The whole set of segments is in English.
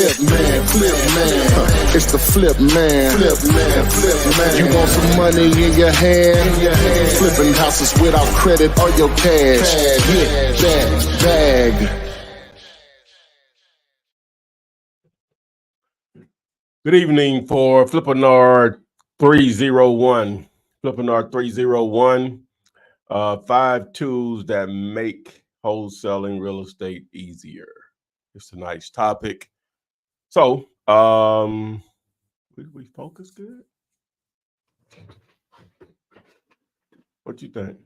It's the flip man. You want some money in your hand? Flipping houses without credit or your cash. Get that bag. Good evening for Flippinar 301. Flippinar 301. 5 tools that make wholesaling real estate easier. It's a nice topic. So, we focus good? What you think?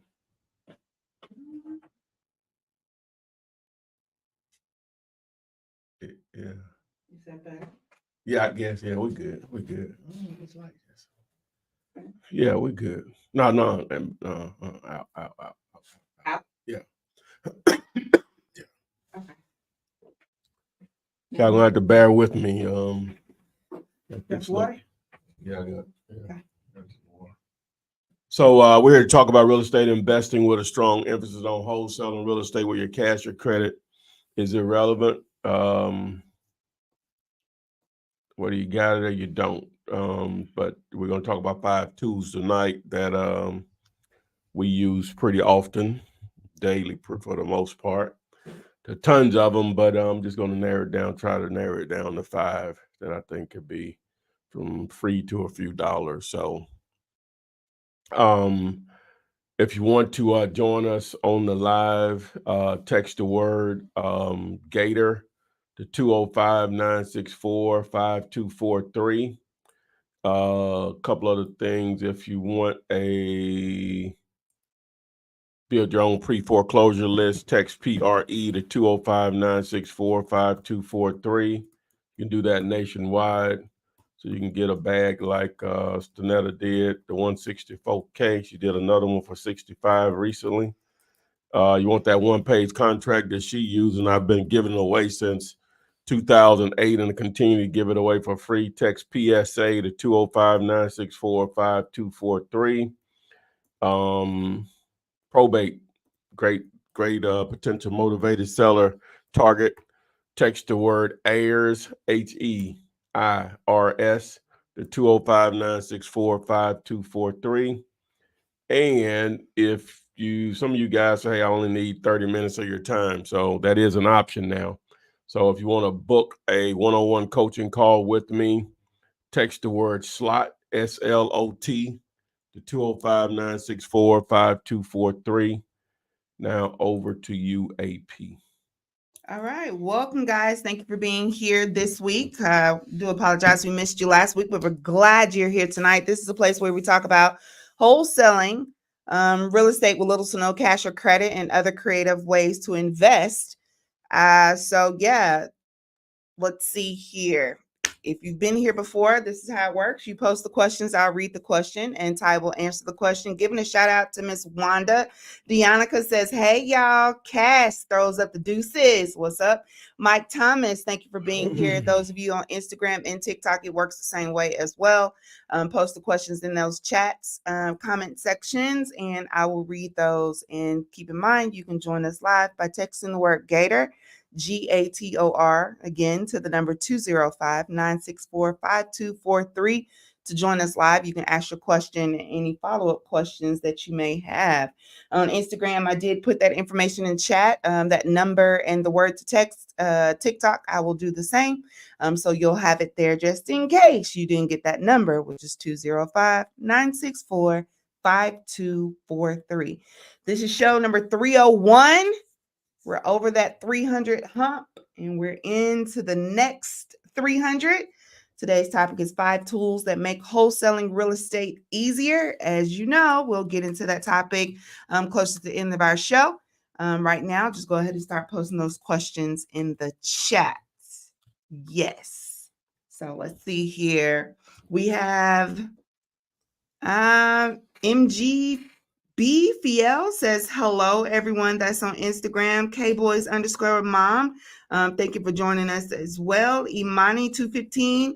Yeah. Is that better? Yeah, I guess. Yeah, we good. We good. It's like this. Yeah, we good. No. Out. Yeah. Okay. Y'all gonna have to bear with me. That's water? Yeah, I got. Okay. So we're here to talk about real estate investing with a strong emphasis on wholesaling real estate where your cash or credit is irrelevant. Whether you got it or you don't. But we're going to talk about 5 tools tonight that we use pretty often, daily for the most part. There are tons of them, but I'm just going to try to narrow it down to 5 that I think could be from free to a few dollars. So if you want to join us on the live, text the word Gator to 205-964-5243. A couple other things. If you want build your own pre-foreclosure list, text PRE to 205-964-5243. You can do that nationwide. So you can get a bag like Stanetta did, the 164K. She did another one for 65 recently. You want that one-page contract that she used, and I've been giving it away since 2008 and continue to give it away for free. Text PSA to 205-964-5243. Probate, great potential motivated seller target. Text the word heirs, HEIRS, to 205-964-5243. And if some of you guys say, hey, I only need 30 minutes of your time. So that is an option now. So if you want to book a one-on-one coaching call with me, text the word SLOT, SLOT, to 205-964-5243. Now over to you, AP. All right. Welcome, guys. Thank you for being here this week. Do apologize we missed you last week, but we're glad you're here tonight. This is a place where we talk about wholesaling, real estate with little to no cash or credit, and other creative ways to invest. So yeah, let's see here. If you've been here before, this is how it works. You post the questions, I'll read the question, and Ty will answer the question. Giving a shout out to Miss Wanda. Deonica says, hey, y'all. Cass throws up the deuces. What's up? Mike Thomas, thank you for being here. Those of you on Instagram and TikTok, it works the same way as well. Post the questions in those chats, comment sections, and I will read those. And keep in mind, you can join us live by texting the word Gator, GATOR, again, to the number 205-964-5243 to join us live. You can ask your question and any follow-up questions that you may have. On Instagram, I did put that information in chat, that number and the word to text. TikTok, I will do the same. So you'll have it there just in case you didn't get that number, which is 205-964-5243. This is show number 301. We're over that 300 hump, and we're into the next 300. Today's topic is 5 tools that make wholesaling real estate easier. As you know, we'll get into that topic close to the end of our show. Right now, just go ahead and start posting those questions in the chat. Yes. So let's see here. We have MG BFL says, hello, everyone that's on Instagram. Kboys_mom. Thank you for joining us as well. Imani215,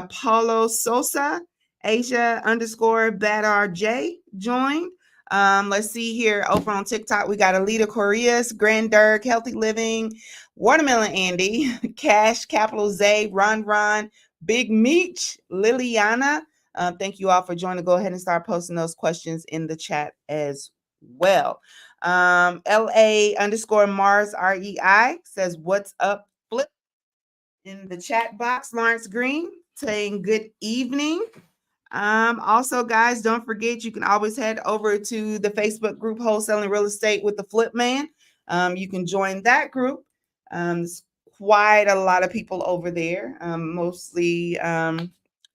Paulo Sosa, Asia_BadRJ joined. Let's see here. Over on TikTok, we got Alita Correas, Grand Dirk, Healthy Living, Watermelon Andy, Cash, Capital Z, Ron, Big Meech, Liliana. Thank you all for joining. Go ahead and start posting those questions in the chat as well. LA_Mars REI says, what's up, Flip? In the chat box, Lawrence Green saying good evening. Also, guys, don't forget, you can always head over to the Facebook group Wholesaling Real Estate with the Flip Man. You can join that group. There's quite a lot of people over there, mostly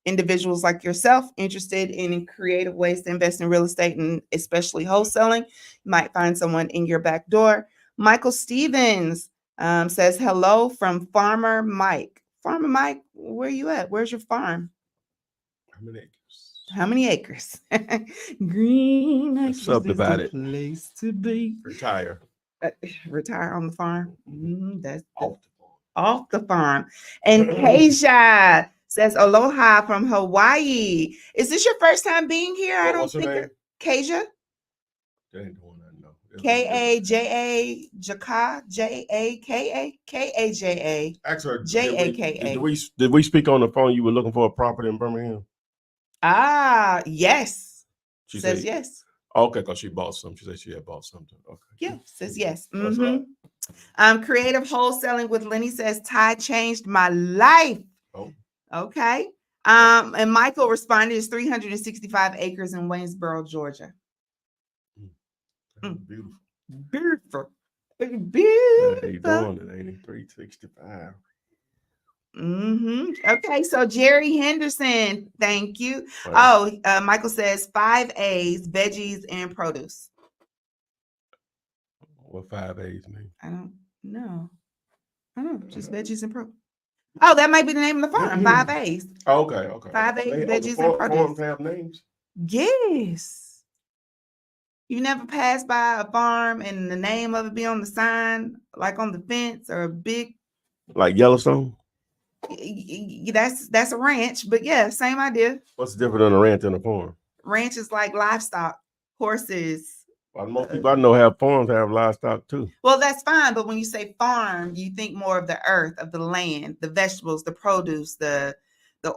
individuals like yourself interested in creative ways to invest in real estate and especially wholesaling. You might find someone in your back door. Michael Stevens says hello from Farmer Mike. Farmer Mike, where you at? Where's your farm? How many acres? How many acres? Green acres Subdivided. is the place to be. Retire. Retire on the farm. That's Off the farm. off the farm. And Keisha says aloha from Hawaii. Is this your first time being here? I don't What's her think name? Keisha. That ain't the one I know. Kaja Jaka Jaka Kaja. Ask her. JAKA. Did we speak on the phone? You were looking for a property in Birmingham. Ah, yes. She says said yes. Okay, because she bought some. She said she had bought something. Okay. Yeah, says yes. What's up? Creative wholesaling with Lenny says Ty changed my life. Oh. Okay. And Michael responded, it's 365 acres in Waynesboro, Georgia. Beautiful. Beautiful. Hey, Beautiful. doing it, ain't it? 365. Okay, so Jerry Henderson, thank you. Wow. Oh, Michael says 5 A's, veggies and produce. What 5 A's mean? I don't know. Just veggies and produce. Oh, that might be the name of the farm. 5 A's. Oh, okay. 5 A's, veggies and and produce. Farms have names? Yes. You never passed by a farm and the name of it be on the sign, like on the fence or a big. Like Yellowstone? That's a ranch, but yeah, same idea. What's different than a ranch and a farm? Ranch is like livestock, horses. Well, most people I know have farms, have livestock too. Well, that's fine, but when you say farm, you think more of the earth, of the land, the vegetables, the produce, the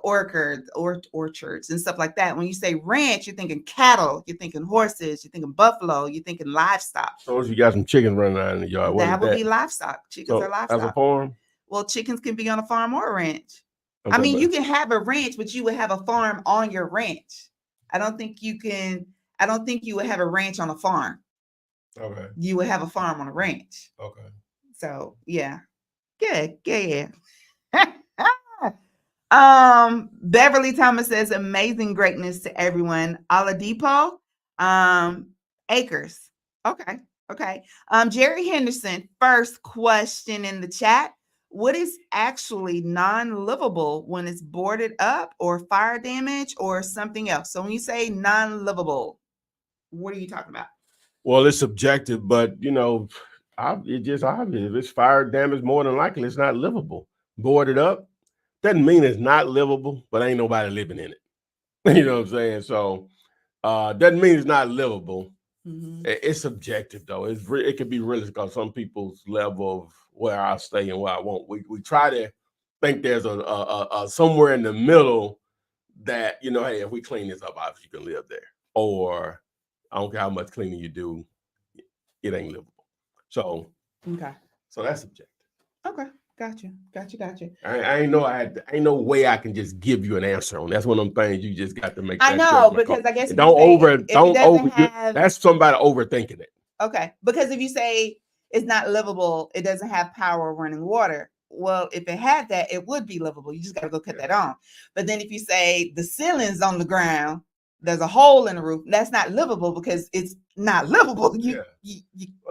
orchards and stuff like that. When you say ranch, you're thinking cattle, you're thinking horses, you're thinking buffalo, you're thinking livestock. So if you got some chickens running around in the yard, that would be livestock. Chickens are livestock. As a farm? Well, chickens can be on a farm or a ranch. Okay, I mean, you can have a ranch, but you would have a farm on your ranch. I don't think you would have a ranch on a farm. Okay. You would have a farm on a ranch. Okay. So yeah. Beverly Thomas says amazing greatness to everyone. Oladipo, acres. Okay. Jerry Henderson, first question in the chat. What is actually non-livable when it's boarded up or fire damage or something else? So when you say non-livable, what are you talking about? Well, it's subjective, but it's just obvious. If it's fire damage, more than likely it's not livable. Boarded up doesn't mean it's not livable, but ain't nobody living in it. You know what I'm saying? So doesn't mean it's not livable. It's subjective though. It can be realistic on some people's level of where I stay and where I won't. We try to think there's a somewhere in the middle that hey, if we clean this up, obviously you can live there. Or I don't care how much cleaning you do, it ain't livable. So so that's subjective. Okay. Gotcha. I ain't no way I can just give you an answer on. That's one of them things you just got to make. I know, because I guess that's somebody overthinking it. Okay, because if you say it's not livable, it doesn't have power running water. Well, if it had that, it would be livable. You just got to go cut that on. But then if you say the ceiling's on the ground, there's a hole in the roof, that's not livable because it's not livable.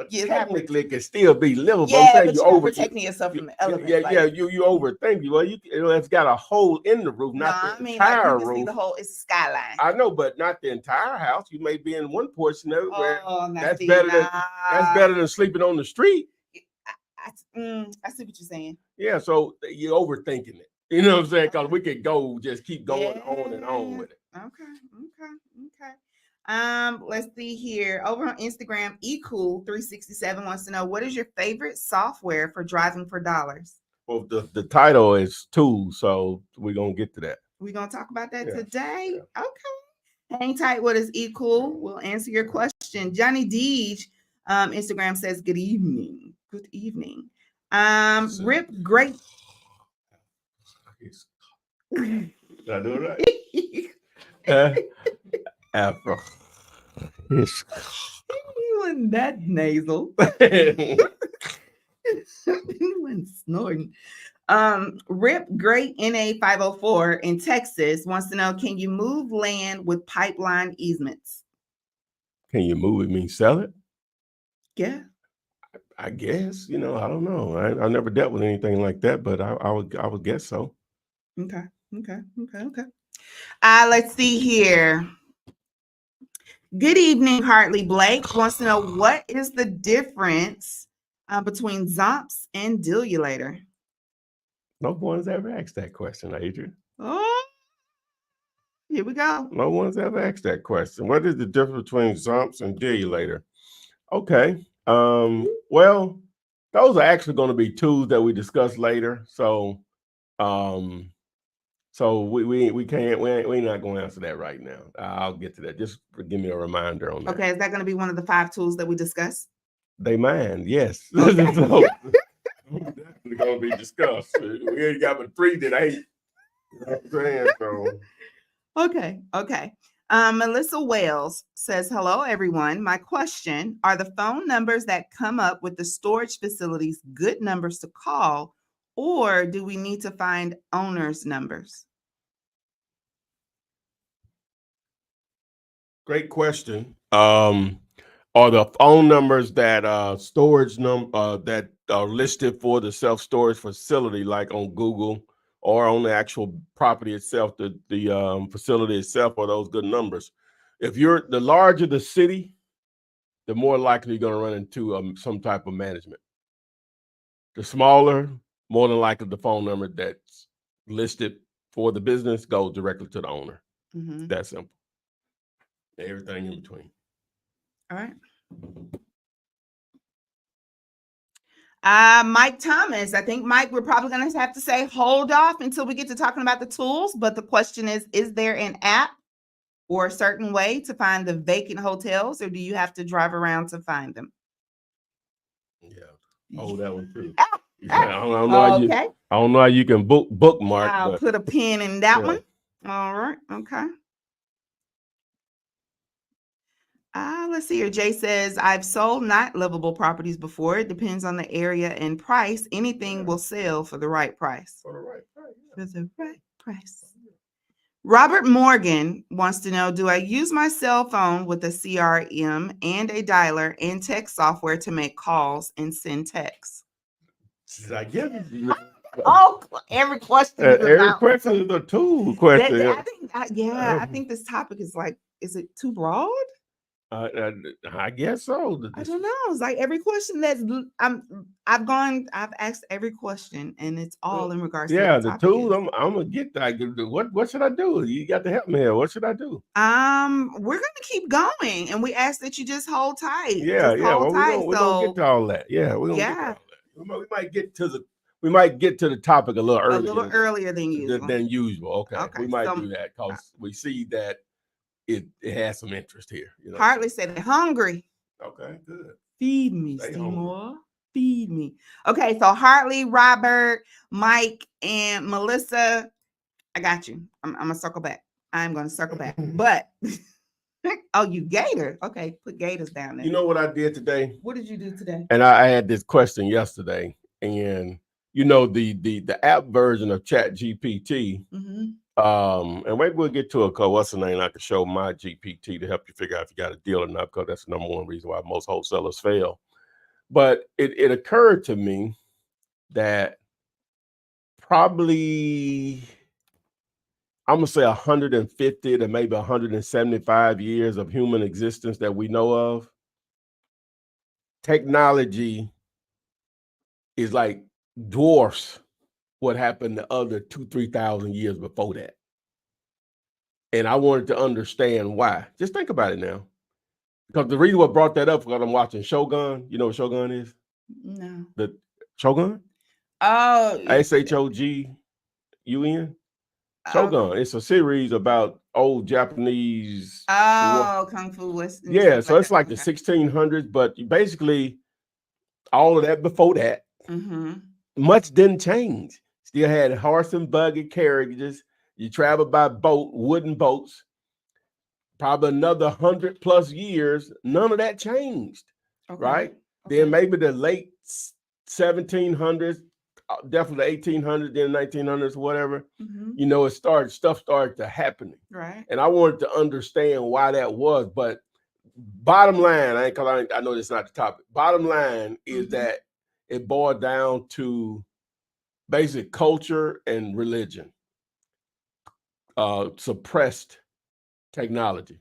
Technically, it can still be livable. Yeah, but you're protecting yourself from the element. You overthink it. Well, it's got a hole in the roof, not the entire roof. See the hole, it's a skyline. I know, but not the entire house. You may be in one portion of it where that's better than sleeping on the street. I see what you're saying. Yeah, so you're overthinking it. You know what I'm saying? Because we could just keep going on and on with it. Okay. Let's see here. Over on Instagram, ecool367 wants to know, what is your favorite software for driving for dollars? Well, the title is tools, so we're gonna get to that. We're gonna talk about that Yeah, today. yeah. Okay. Hang tight. What is ecool? We'll answer your question. Johnny Deej, Instagram says, good evening. Good evening. Rip Great. Did I do it right? Afro. He wasn't that nasal. He wasn't snorting. Rip Great NA 504 in Texas wants to know, can you move land with pipeline easements? Can you move it? Mean sell it? Yeah. I guess. I don't know. I never dealt with anything like that, but I would guess so. Okay. Let's see here. Good evening, Hartley Blake wants to know, what is the difference between Zomps and Dilulator? No one's ever asked that question, Adrian. Oh, here we go. No one's ever asked that question. What is the difference between Zomps and Dilulator? Okay. Well, those are actually going to be tools that we discuss later. So we're not going to answer that right now. I'll get to that. Just give me a reminder on that. Okay, is that going to be one of the 5 tools that we discuss? They mine, yes. Okay. So, definitely going to be discussed. We ain't got but 3 that ain't. You know what I'm saying? So. Okay. Melissa Wales says, hello, everyone. My question, are the phone numbers that come up with the storage facilities good numbers to call, or do we need to find owners' numbers? Great question. Are the phone numbers that that are listed for the self-storage facility, like on Google or on the actual property itself, the facility itself, are those good numbers? If you're the larger the city, the more likely you're going to run into some type of management. The smaller, more than likely the phone number that's listed for the business goes directly to the owner. Mm-hmm. That simple. Everything in between. All right. Mike Thomas. I think, Mike, we're probably going to have to say hold off until we get to talking about the tools. But the question is there an app or a certain way to find the vacant hotels, or do you have to drive around to find them? Yeah. Oh, that one too. I don't know. Okay. I don't know how you can bookmark. I'll put a pin in that one. All right. Okay. Let's see here. Jay says, I've sold not livable properties before. It depends on the area and price. Anything will sell for the right price. For the right price. For the right price. Robert Morgan wants to know, do I use my cell phone with a CRM and a dialer and text software to make calls and send texts? I guess. Oh, every question is every question is a tool question. I think this topic is like, is it too broad? I guess so. I don't know. It's like every question I've asked every question, and it's all in regards to the tools. I'm gonna get that. What should I do? You got to help me here. What should I do? We're gonna keep going, and we ask that you just hold tight. Yeah. Well, we're gonna get to all that. Yeah, we're gonna get to all that. We might get to the topic a little earlier. A little earlier than usual. Okay. We might do that because we see that it has some interest here. Hartley said they're hungry. Okay, good. Feed me, Seymour. Feed me. Okay, so Hartley, Robert, Mike, and Melissa, I got you. I'm gonna circle back. I'm gonna circle back. But oh, you Gator. Okay, put Gators down there. You know what I did today? What did you do today? And I had this question yesterday, and the app version of Chat GPT. Mm-hmm. And maybe we'll get to what's the name? I can show my GPT to help you figure out if you got a deal or not, because that's the number one reason why most wholesalers fail. But it occurred to me that probably, I'm gonna say 150 to maybe 175 years of human existence that we know of, technology is like dwarfs what happened the other 2,000-3,000 years before that. And I wanted to understand why. Just think about it now. Because the reason what brought that up, because I'm watching Shogun. You know what Shogun is? No. The Shogun? Oh, Shogun. Shogun. It's a series about old Japanese. Kung Fu Western. Yeah, so it's like the Okay. 1600s, but basically all of that before that, much didn't change. Still had horse and buggy carriages. You travel by boat, wooden boats. Probably another 100+ years, none of that changed, right? Okay. Then maybe the late 1700s, definitely 1800s, then 1900s, whatever. You know, stuff started to happen, right? And I wanted to understand why that was. But bottom line, I know that's not the topic. Bottom line is that it boiled down to basic culture and religion, suppressed technology.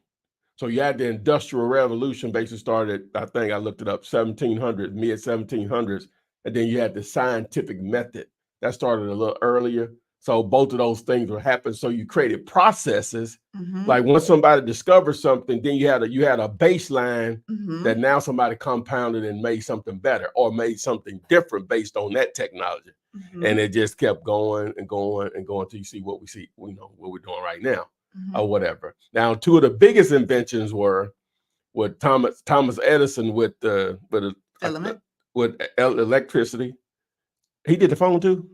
So you had the Industrial Revolution basically started, I think I looked it up, 1700s, mid 1700s. And then you had the scientific method that started a little earlier. So both of those things were happening. So you created processes. Like once somebody discovered something, then you had a baseline that now somebody compounded and made something better or made something different based on that technology. And it just kept going and going and going till you see what we know what we're doing right now. Or whatever. Now, two of the biggest inventions were with Thomas Edison with filament, with electricity. He did the phone too.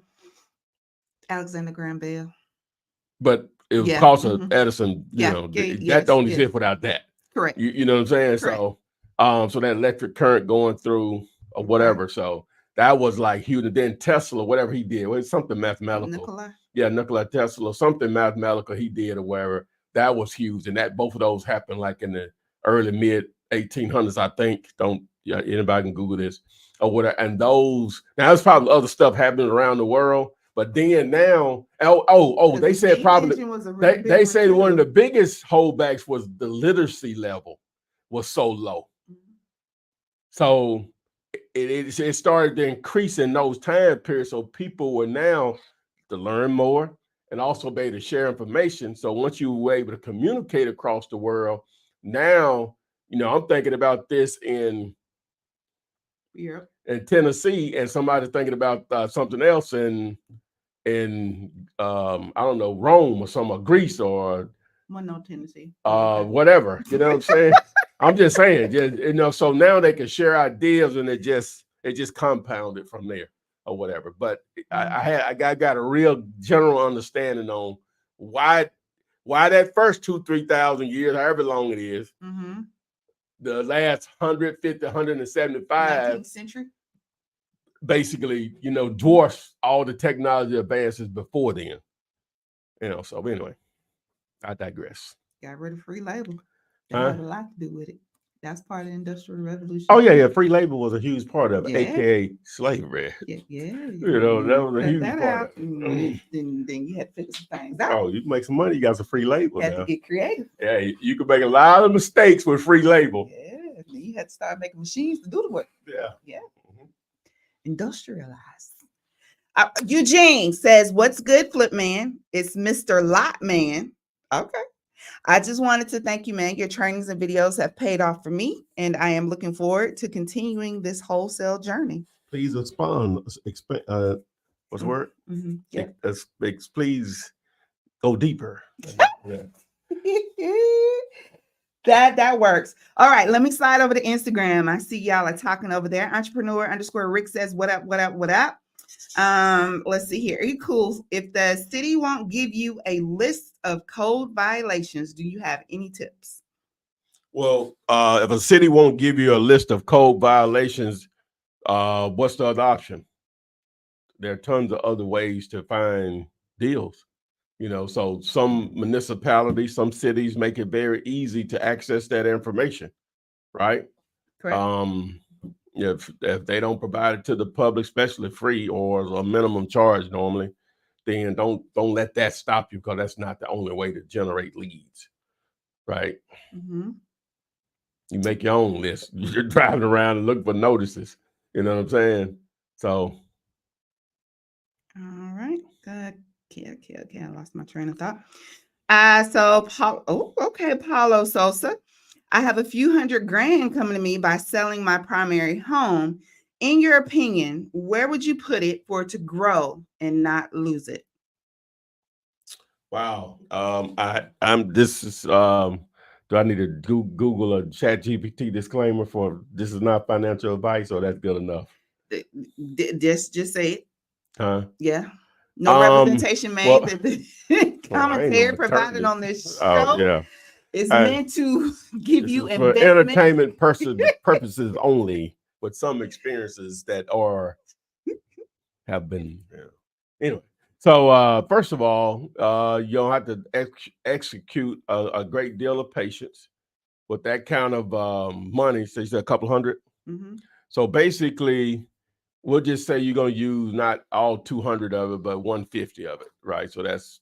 Alexander Graham Bell. But it was because of Edison. You know, that don't exist without that. Correct. You know what I'm saying? Correct. So that electric current going through or whatever. Right. So that was like huge. And then Tesla, whatever he did, it was something mathematical. Nikola Tesla, something mathematical he did or whatever. That was huge. And that both of those happened like in the early mid 1800s, I think. Anybody can Google this or whatever. And those, now there's probably other stuff happening around the world. But then now, they said probably, they say one of the biggest holdbacks was the literacy level was so low. So it started to increase in those time periods. So people were now to learn more and also be able to share information. So once you were able to communicate across the world, now, I'm thinking about this in Tennessee, and somebody thinking about something else in I don't know, Rome or some, or Greece or Tennessee. Whatever. You know what I'm saying? I'm just saying, so now they can share ideas and it just compounded from there or whatever. But I got a real general understanding on why that first 2,000-3,000 years, however long it is, the last 150, 175 19th century, basically, dwarfs all the technology advances before then. So anyway, I digress. Got rid of free labor. That had a lot to do with it. That's part of the Industrial Revolution. Oh yeah, free labor was a huge part of it, aka slavery. Yeah. That was a huge part of it. Then you had to figure some things out. Oh, you can make some money. You got some free labor. You had to get creative. Yeah, you could make a lot of mistakes with free labor. Yeah, you had to start making machines to do the work. Yeah. Industrialized. Eugene says, "What's good, Flip Man? It's Mr. Lot Man." Okay. I just wanted to thank you, man. Your trainings and videos have paid off for me, and I am looking forward to continuing this wholesale journey. Please expand. What's the word? Yeah. Please go deeper. That works. All right, let me slide over to Instagram. I see y'all are talking over there. Entrepreneur_Rick says, "What up? What up? What up?" Let's see here. Are you cool? If the city won't give you a list of code violations, do you have any tips? Well, if a city won't give you a list of code violations, what's the other option? There are tons of other ways to find deals. So some municipalities, some cities make it very easy to access that information, right? Correct. If they don't provide it to the public, especially free or a minimum charge normally, then don't let that stop you, because that's not the only way to generate leads, right? You make your own list. You're driving around and looking for notices. You know what I'm saying? So. All right. Good. Okay. I lost my train of thought. Okay, Paulo Sosa. I have a few $100,000 coming to me by selling my primary home. In your opinion, where would you put it for it to grow and not lose it? Wow. Do I need to Google a chat GPT disclaimer for this is not financial advice, or that's good enough? Just say it. Huh? Yeah. No Um, representation made. well, That the well, I ain't no commentary provided attorney. on this Oh, show yeah. is I, meant to give this you is for investment. entertainment purposes only, with some experiences that have been, anyway. So first of all, you don't have to execute a great deal of patience with that kind of money. So you said a couple hundred. Mm-hmm. So basically, we'll just say you're gonna use not all 200 of it, but 150 of it, right? So that's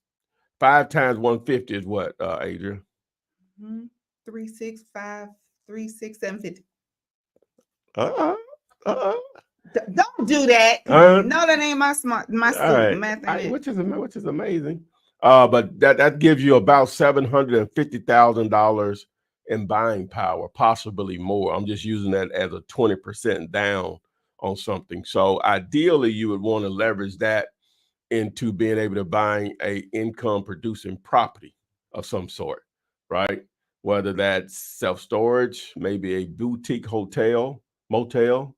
5 times 150 is what, Adrian? 3, 6, 5, 3, 6, 750. Uh-uh. Uh-uh. Don't do that. Uh, No, that ain't my all right. math ain't it. Which is amazing. But that gives you about $750,000 in buying power, possibly more. I'm just using that as a 20% down on something. So ideally, you would want to leverage that into being able to buying a income producing property of some sort, right? Whether that's self-storage, maybe a boutique hotel, motel,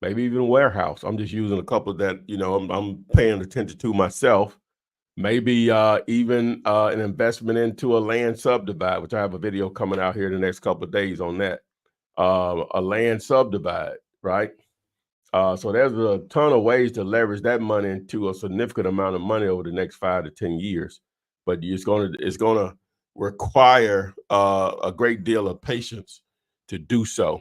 maybe even a warehouse. I'm just using a couple that, I'm paying attention to myself. Maybe even an investment into a land subdivide, which I have a video coming out here in the next couple of days on that. A land subdivide, right? So there's a ton of ways to leverage that money into a significant amount of money over the next 5 to 10 years. But it's gonna require a great deal of patience to do so.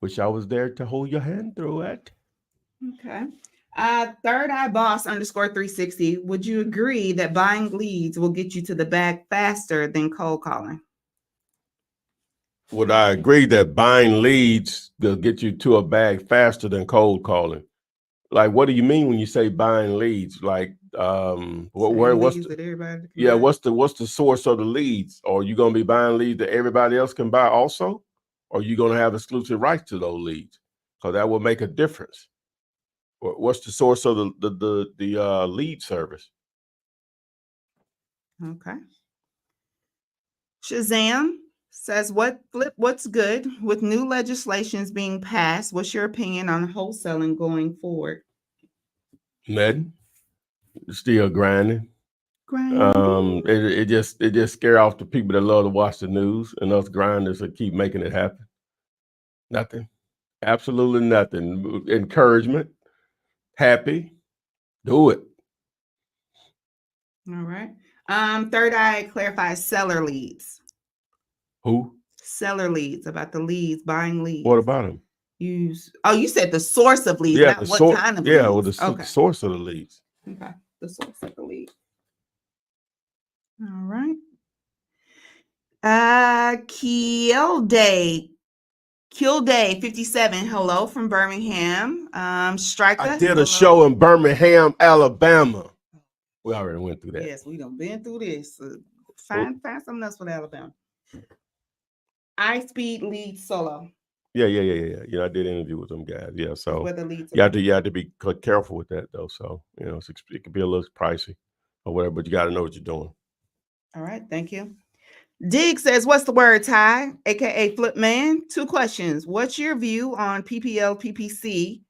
Wish I was there to hold your hand through it. Okay. Third Eye Boss _360. Would you agree that buying leads will get you to the bag faster than cold calling? Would I agree that buying leads will get you to a bag faster than cold calling? Like, what do you mean when you say buying leads? Like, what's that everybody can yeah, buy? what's the source of the leads? Are you going to be buying leads that everybody else can buy also? Or are you going to have exclusive rights to those leads? Because that will make a difference. What's the source of the lead service? Okay. Shazam says, what's good with new legislations being passed? What's your opinion on wholesaling going forward? Nothing. Still grinding. Grinding. It just scare off the people that love to watch the news, and us grinders that keep making it happen. Nothing. Absolutely nothing. Encouragement. Happy. Do it. All right. Third Eye clarifies seller leads. Who? Seller leads, about the leads, buying leads. What about them? You said the source of leads, Yeah, not what kind of leads. Yeah, well, the source of the leads. Okay, the source of the lead. All right. Kill Day 57. Hello from Birmingham. Striker. I did a show in Birmingham, Alabama. We already went through that. Yes, we done been through this. Find something else with Alabama. iSpeed lead solo. Yeah. I did interview with them guys. Yeah, so Where the leads you have to be careful with that though. So it could be a little pricey or whatever, but you got to know what you're doing. All right, thank you. Dig says, what's the word, Ty, aka Flip Man? 2 questions. What's your view on PPL PPC,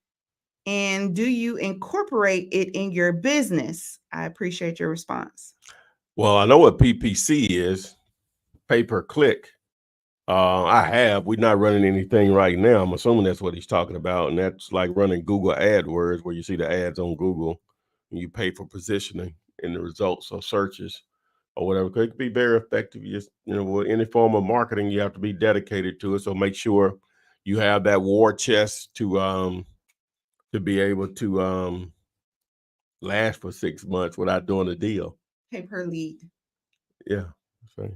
and do you incorporate it in your business? I appreciate your response. Well, I know what PPC is, pay per click. We're not running anything right now. I'm assuming that's what he's talking about. And that's like running Google AdWords, where you see the ads on Google and you pay for positioning in the results of searches or whatever. It could be very effective. You just, with any form of marketing, you have to be dedicated to it. So make sure you have that war chest to be able to last for 6 months without doing a deal. Pay per lead. Yeah. That's right.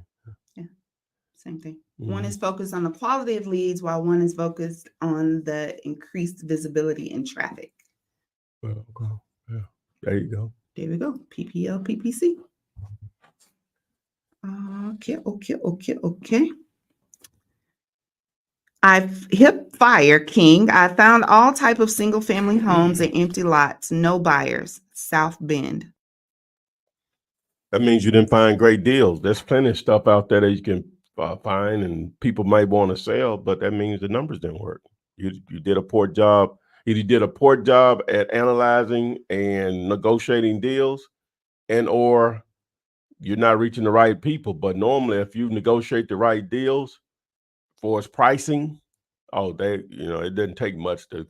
Yeah. Same thing. Mm-hmm. One is focused on the quality of leads, while one is focused on the increased visibility in traffic. Well, okay. Yeah. There you go. There we go. PPL, PPC. Okay. I've hip fire king. I found all type of single family homes and empty lots, no buyers. South Bend. That means you didn't find great deals. There's plenty of stuff out there that you can find, and people might want to sell, but that means the numbers didn't work. You did a poor job. Either you did a poor job at analyzing and negotiating deals, and or you're not reaching the right people. But normally, if you negotiate the right deals for its pricing, it doesn't take much to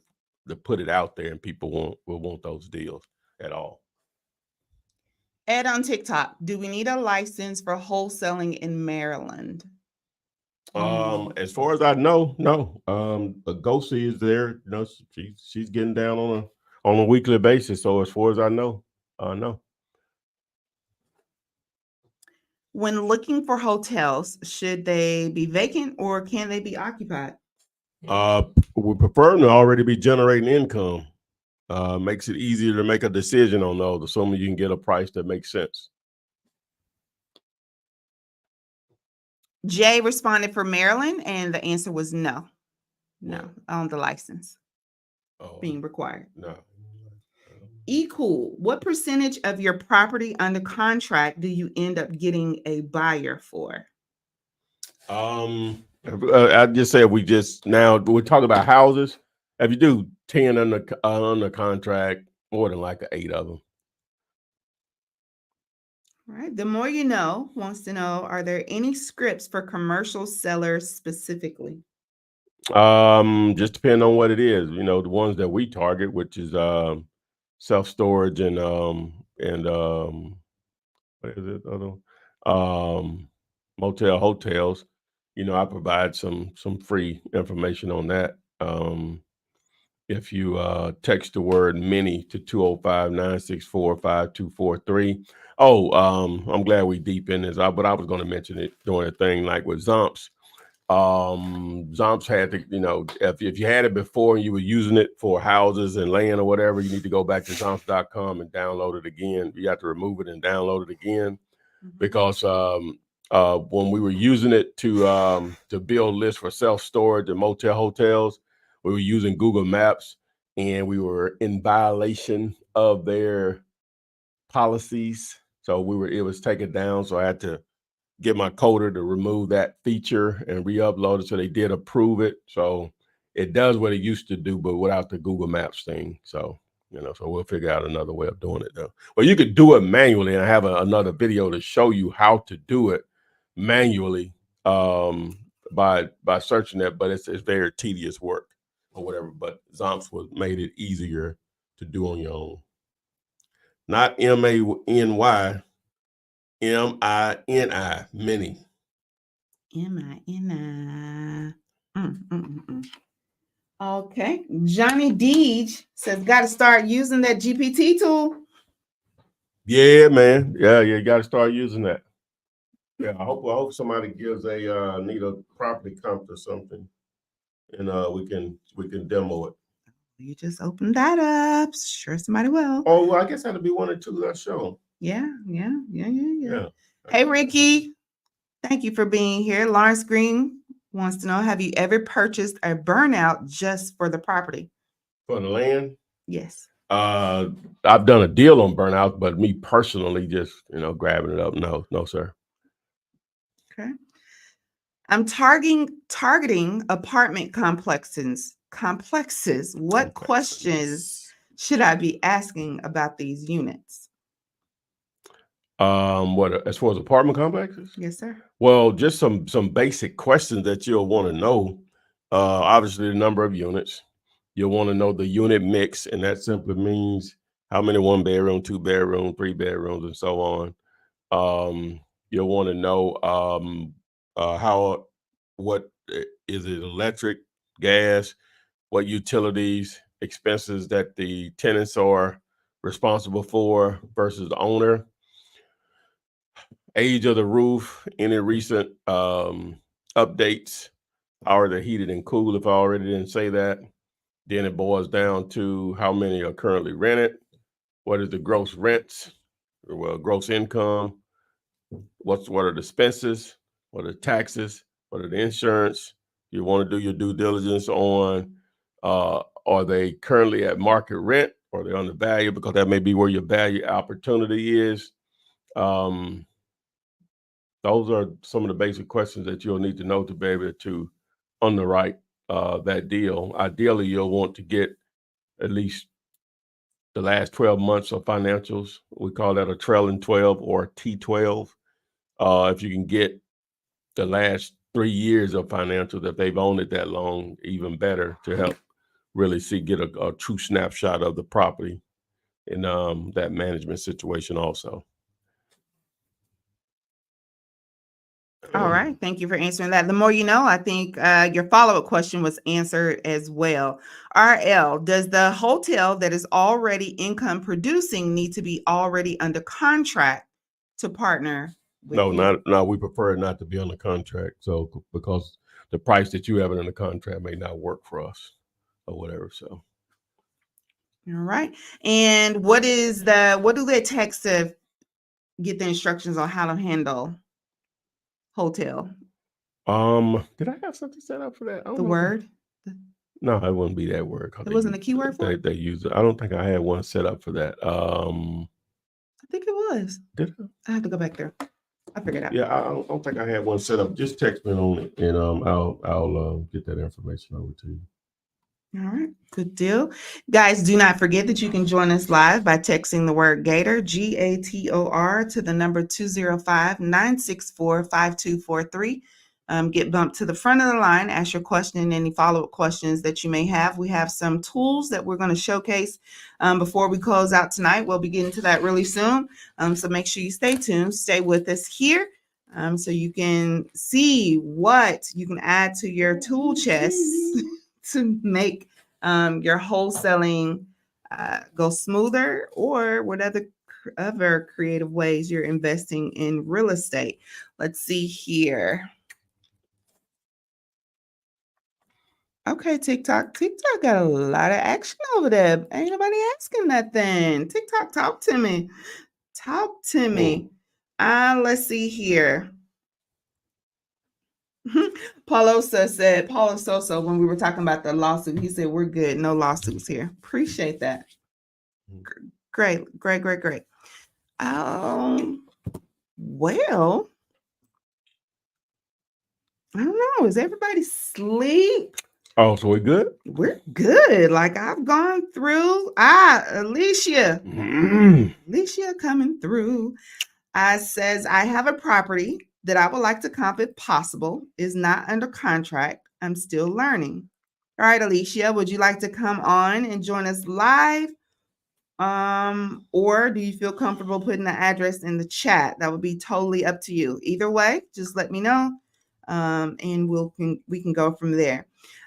put it out there, and people will want those deals at all. Ed on TikTok, do we need a license for wholesaling in Maryland? As far as I know, no. Gosi is there. You know, she's getting down on a weekly basis. So as far as I know, no. When looking for hotels, should they be vacant or can they be occupied? We prefer them to already be generating income. Makes it easier to make a decision on those, assuming you can get a price that makes sense. Jay responded for Maryland, and the answer was no on the license being required. No. Cool. What percentage of your property under contract do you end up getting a buyer for? I just said we're talking about houses. If you do 10 under contract, more than like 8 of them. All right. The More You Know wants to know, are there any scripts for commercial sellers specifically? Just depending on what it is. You know, the ones that we target, which is self-storage and what is it? Motel hotels. You know, I provide some free information on that. If you text the word mini to 205-964-5243. I'm glad we deep in this. But I was going to mention it during a thing like with Zomps. Zomps had to, if you had it before and you were using it for houses and land or whatever, you need to go back to zomps.com and download it again. You have to remove it and download it again because when we were using it to build lists for self-storage and motel hotels, we were using Google Maps and we were in violation of their policies. So it was taken down. So I had to get my coder to remove that feature and re-upload it. So they did approve it. So it does what it used to do, but without the Google Maps thing. So, so we'll figure out another way of doing it though. Well, you could do it manually, and I have another video to show you how to do it manually by searching that, but it's very tedious work or whatever. But Zomps made it easier to do on your own. Not M-A-N-Y, M-I-N-I, mini. M-I-N-I. Okay. Johnny Deej says, got to start using that GPT tool. Yeah, man. Yeah, you got to start using that. Yeah, I hope somebody gives need a property comp or something, and we can demo it. You just open that up. Sure, somebody will. Oh, well, I guess that'll be one or two that show. Yeah. Hey, Ricky. Thank you for being here. Lawrence Green wants to know, have you ever purchased a burnout just for the property? For the land? Yes. I've done a deal on burnout, but me personally just, grabbing it up. No, sir. Okay. I'm targeting apartment complexes. What questions should I be asking about these units? What as far as apartment complexes? Yes, sir. Well, just some basic questions that you'll want to know. Obviously, the number of units. You'll want to know the unit mix, and that simply means how many 1-bedroom, 2-bedroom, 3-bedrooms, and so on. You'll want to know what is it, electric, gas, what utilities, expenses that the tenants are responsible for versus the owner. Age of the roof, any recent updates. How are they heated and cooled? If I already didn't say that, then it boils down to how many are currently rented. What is the gross rents? Well, gross income. What are the expenses? What are the taxes? What are the insurance? You want to do your due diligence on are they currently at market rent or are they undervalued? Because that may be where your value opportunity is. Those are some of the basic questions that you'll need to know to be able to underwrite that deal. Ideally, you'll want to get at least the last 12 months of financials. We call that a trailing 12 or T12. If you can get the last 3 years of financials, if they've owned it that long, even better to help really get a true snapshot of the property in that management situation also. All right. Thank you for answering that. The more you know, I think your follow-up question was answered as well. RL, does the hotel that is already income producing need to be already under contract to partner with you? No, we prefer not to be on the contract. So because the price that you have it in the contract may not work for us or whatever. So. All right. And what do they text to get the instructions on how to handle hotel? Did I have something set up for that? The word? No, it wouldn't be that word. It wasn't a keyword for it? They use it. I don't think I had one set up for that. I think it was. Did I? I have to go back there. I figured it out. Yeah, I don't think I had one set up. Just text me on it, and I'll get that information over to you. All right, good deal. Guys, do not forget that you can join us live by texting the word Gator, GATOR, to the number 205-964-5243. Get bumped to the front of the line, ask your question and any follow-up questions that you may have. We have some tools that we're going to showcase before we close out tonight. We'll be getting to that really soon. So make sure you stay tuned, stay with us here so you can see what you can add to your tool chest to make your wholesaling go smoother, or whatever other creative ways you're investing in real estate. Let's see here. Okay, TikTok got a lot of action over there. Ain't nobody asking nothing. TikTok, talk to me. Talk to me. Let's see here. Paulo Sosa, when we were talking about the lawsuit, he said, we're good. No lawsuits here. Appreciate that. Great. Well, I don't know. Is everybody asleep? Oh, so we're good? We're good. Like I've gone through. Alicia. Alicia coming through. Says, I have a property that I would like to comp if possible, is not under contract. I'm still learning. All right, Alicia, would you like to come on and join us live? Or do you feel comfortable putting the address in the chat? That would be totally up to you. Either way, just let me know. And we can go from there.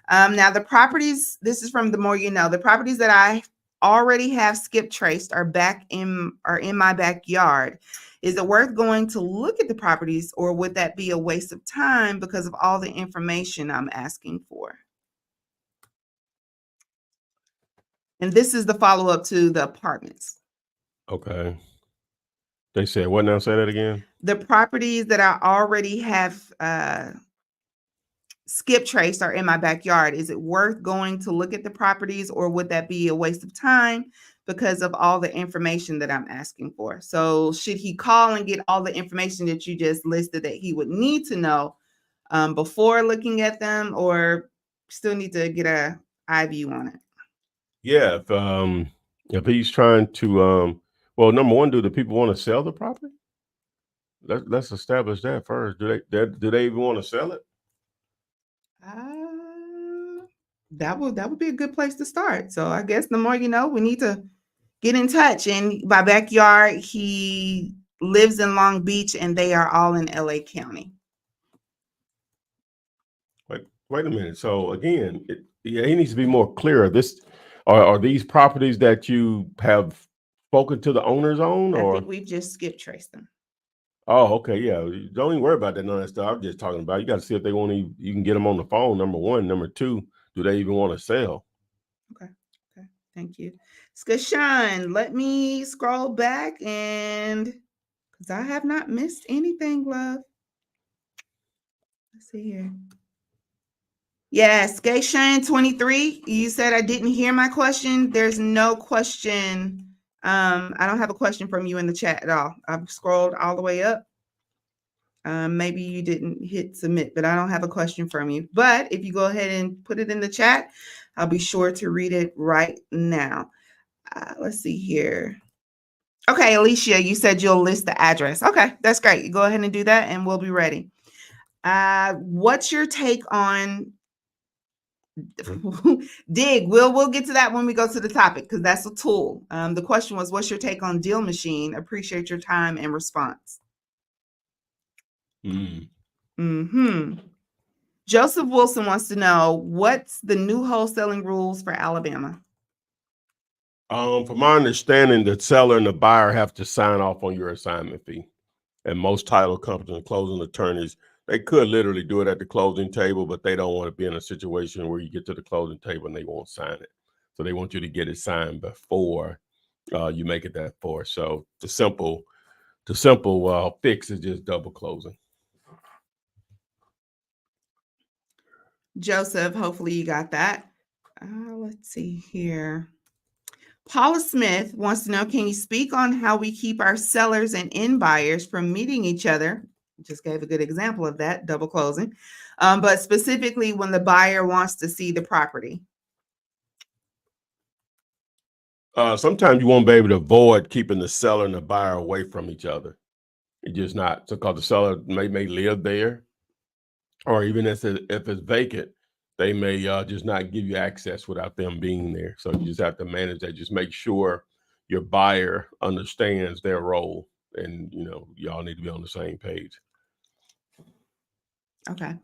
Now the properties, this is from The More You Know. The properties that I already have skip traced are in my backyard. Is it worth going to look at the properties, or would that be a waste of time because of all the information I'm asking for? And this is the follow-up to the apartments. Okay. They said what now? Say that again. The properties that I already have skip traced are in my backyard. Is it worth going to look at the properties, or would that be a waste of time because of all the information that I'm asking for? So should he call and get all the information that you just listed that he would need to know before looking at them, or still need to get an eye view on it? Yeah, if he's trying to, well, number one, do the people want to sell the property? Let's establish that first. Do they even want to sell it? That would be a good place to start. So I guess the more you know, we need to get in touch. And by backyard, he lives in Long Beach, and they are all in LA County. Wait a minute. So again, he needs to be more clear. Are these properties that you have spoken to the owners on? I or think we've just skip traced them. Oh, okay, yeah. Don't even worry about that. None of that stuff I'm just talking about. You got to see if they want to. You can get them on the phone. Number one. Number two, do they even want to sell? Okay. Okay. Thank you. Skashan, let me scroll back and because I have not missed anything, love. Let's see here. Yes, Skashan 23. You said I didn't hear my question. There's no question. I don't have a question from you in the chat at all. I've scrolled all the way up. Maybe you didn't hit submit, but I don't have a question from you. But if you go ahead and put it in the chat, I'll be sure to read it right now. Let's see here. Okay, Alicia, you said you'll list the address. Okay, that's great. You go ahead and do that and we'll be ready. What's your take on dig? We'll get to that when we go to the topic because that's a tool. The question was, what's your take on Deal Machine? Appreciate your time and response. Joseph Wilson wants to know, what's the new wholesaling rules for Alabama? From my understanding, the seller and the buyer have to sign off on your assignment fee. And most title companies and closing attorneys, they could literally do it at the closing table, but they don't want to be in a situation where you get to the closing table and they won't sign it. So they want you to get it signed before you make it that far. So the simple fix is just double closing. Joseph, hopefully you got that. Let's see here. Paula Smith wants to know, can you speak on how we keep our sellers and end buyers from meeting each other? Just gave a good example of that, double closing. But specifically when the buyer wants to see the property. Sometimes you won't be able to avoid keeping the seller and the buyer away from each other. It's just not. So because the seller may live there, or even if it's vacant, they may just not give you access without them being there. So you just have to manage that. Just make sure your buyer understands their role, and y'all need to be on the same page. Okay.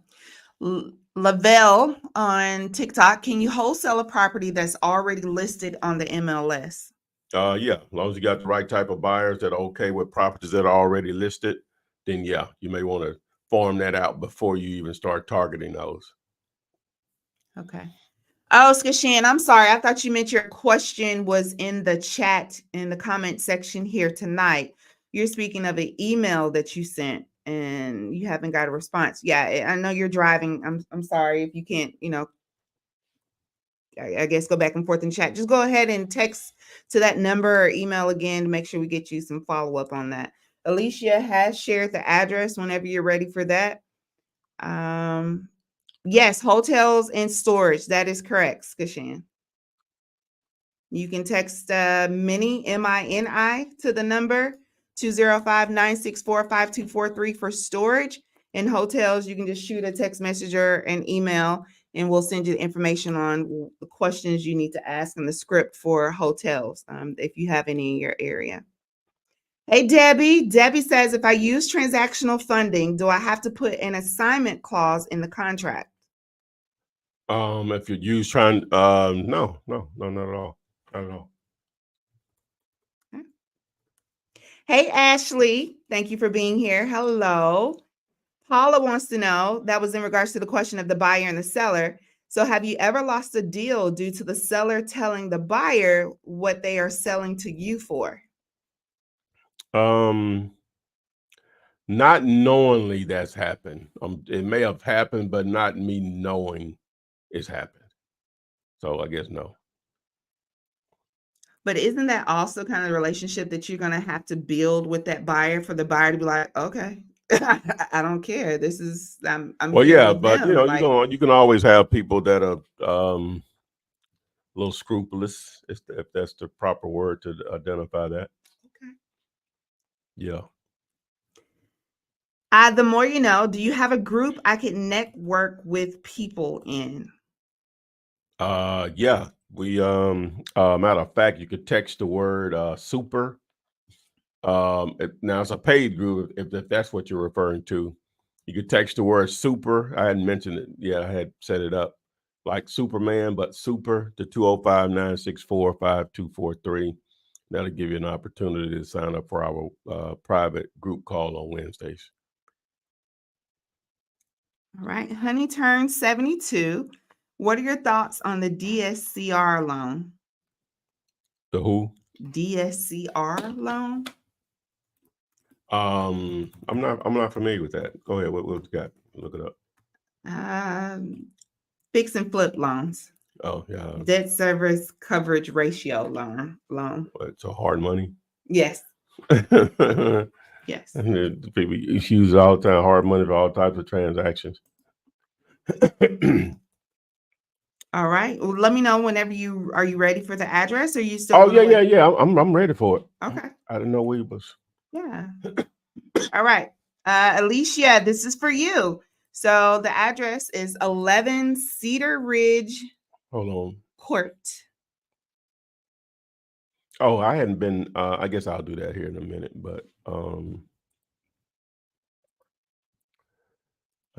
Lavelle on TikTok, can you wholesale a property that's already listed on the MLS? Yeah, as long as you got the right type of buyers that are okay with properties that are already listed, then yeah, you may want to farm that out before you even start targeting those. Okay. Oh, Skashan, I'm sorry. I thought you meant your question was in the chat in the comment section here tonight. You're speaking of an email that you sent and you haven't got a response. Yeah, I know you're driving. I'm sorry if you can't, I guess go back and forth in chat. Just go ahead and text to that number or email again to make sure we get you some follow-up on that. Alicia has shared the address whenever you're ready for that. Yes, hotels and storage. That is correct, Skashan. You can text Minnie, M-I-N-I, to the number 205-964-5243 for storage. And hotels, you can just shoot a text message or an email, and we'll send you the information on the questions you need to ask in the script for hotels, if you have any in your area. Hey, Debbie. Debbie says, if I use transactional funding, do I have to put an assignment clause in the contract? If you use no, not at all. Not at all. Hey, Ashley. Thank you for being here. Hello. Paula wants to know, that was in regards to the question of the buyer and the seller. So have you ever lost a deal due to the seller telling the buyer what they are selling to you for? Not knowingly that's happened. It may have happened, but not me knowing it's happened. So I guess no. But isn't that also kind of the relationship that you're going to have to build with that buyer for the buyer to be like, okay, I don't care. This is, I'm well, here yeah, with but them. you can always have people that are a little scrupulous, if that's the proper word to identify that. Okay. Yeah. The more you know, do you have a group I could network with people in? Yeah. We matter of fact, you could text the word super. Now it's a paid group if that's what you're referring to. You could text the word super. I hadn't mentioned it. Yeah, I had set it up like Superman, but super to 205-964-5243. That'll give you an opportunity to sign up for our private group call on Wednesdays. All right. Honey turned 72. What are your thoughts on the DSCR loan? The who? DSCR loan? I'm not familiar with that. Go ahead. What you got? Look it up. Fix and flip loans. Oh yeah. Debt service coverage ratio loan. It's a hard money. Yes. Yes. People use all the time hard money for all types of transactions. All right. Well, let me know whenever are you ready for the address? Or are you still? Oh yeah. I'm ready for it. Okay. I didn't know we was. Yeah. All right. Alicia, this is for you. So the address is 11 Cedar Ridge. Hold on. Court. Oh, I hadn't been. I guess I'll do that here in a minute, but I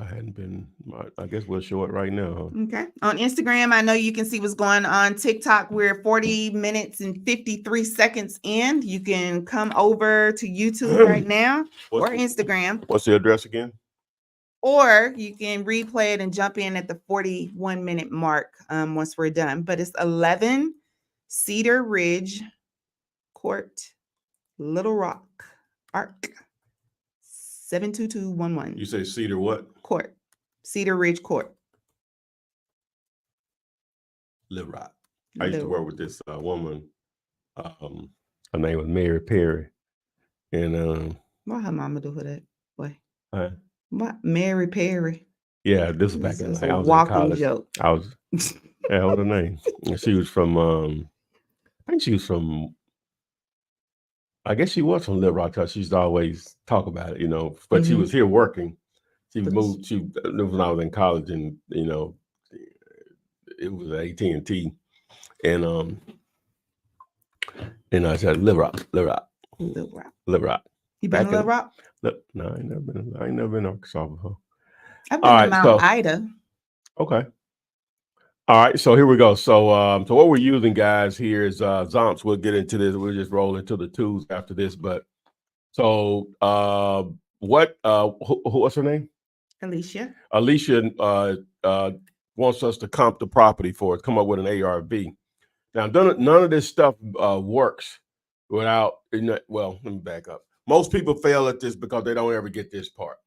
hadn't been. I guess we'll show it right now. Huh? Okay. On Instagram, I know you can see what's going on. TikTok, we're 40 minutes and 53 seconds in. You can come over to YouTube right now or Instagram. What's the address again? Or you can replay it and jump in at the 41-minute mark once we're done. But it's 11 Cedar Ridge Court, Little Rock, Arc, 72211. You say Cedar what? Court, Cedar Ridge Court. Little Rock. I used to work with this woman. Her name was Mary Perry, and why her mama do that? Boy. What? Mary Perry. Yeah, this was back in the day. I was in college. Joke. I was. Yeah, what her name? She was from. I think she was from. I guess she was from Little Rock. She used to always talk about it, But she was here working. She moved. It was when I was in college, and it was AT&T, and I said Little Rock. You been to Little Rock? No, I ain't never been to Arkansas before. I've been to Mount Ida. Okay. All right, so here we go. So what we're using, guys, here is Zomps. We'll get into this. We'll just roll into the tools after this. But so what's her name? Alicia. Alicia wants us to comp the property for us, come up with an ARV. Now, none of this stuff works without, well, let me back up. Most people fail at this because they don't ever get this part.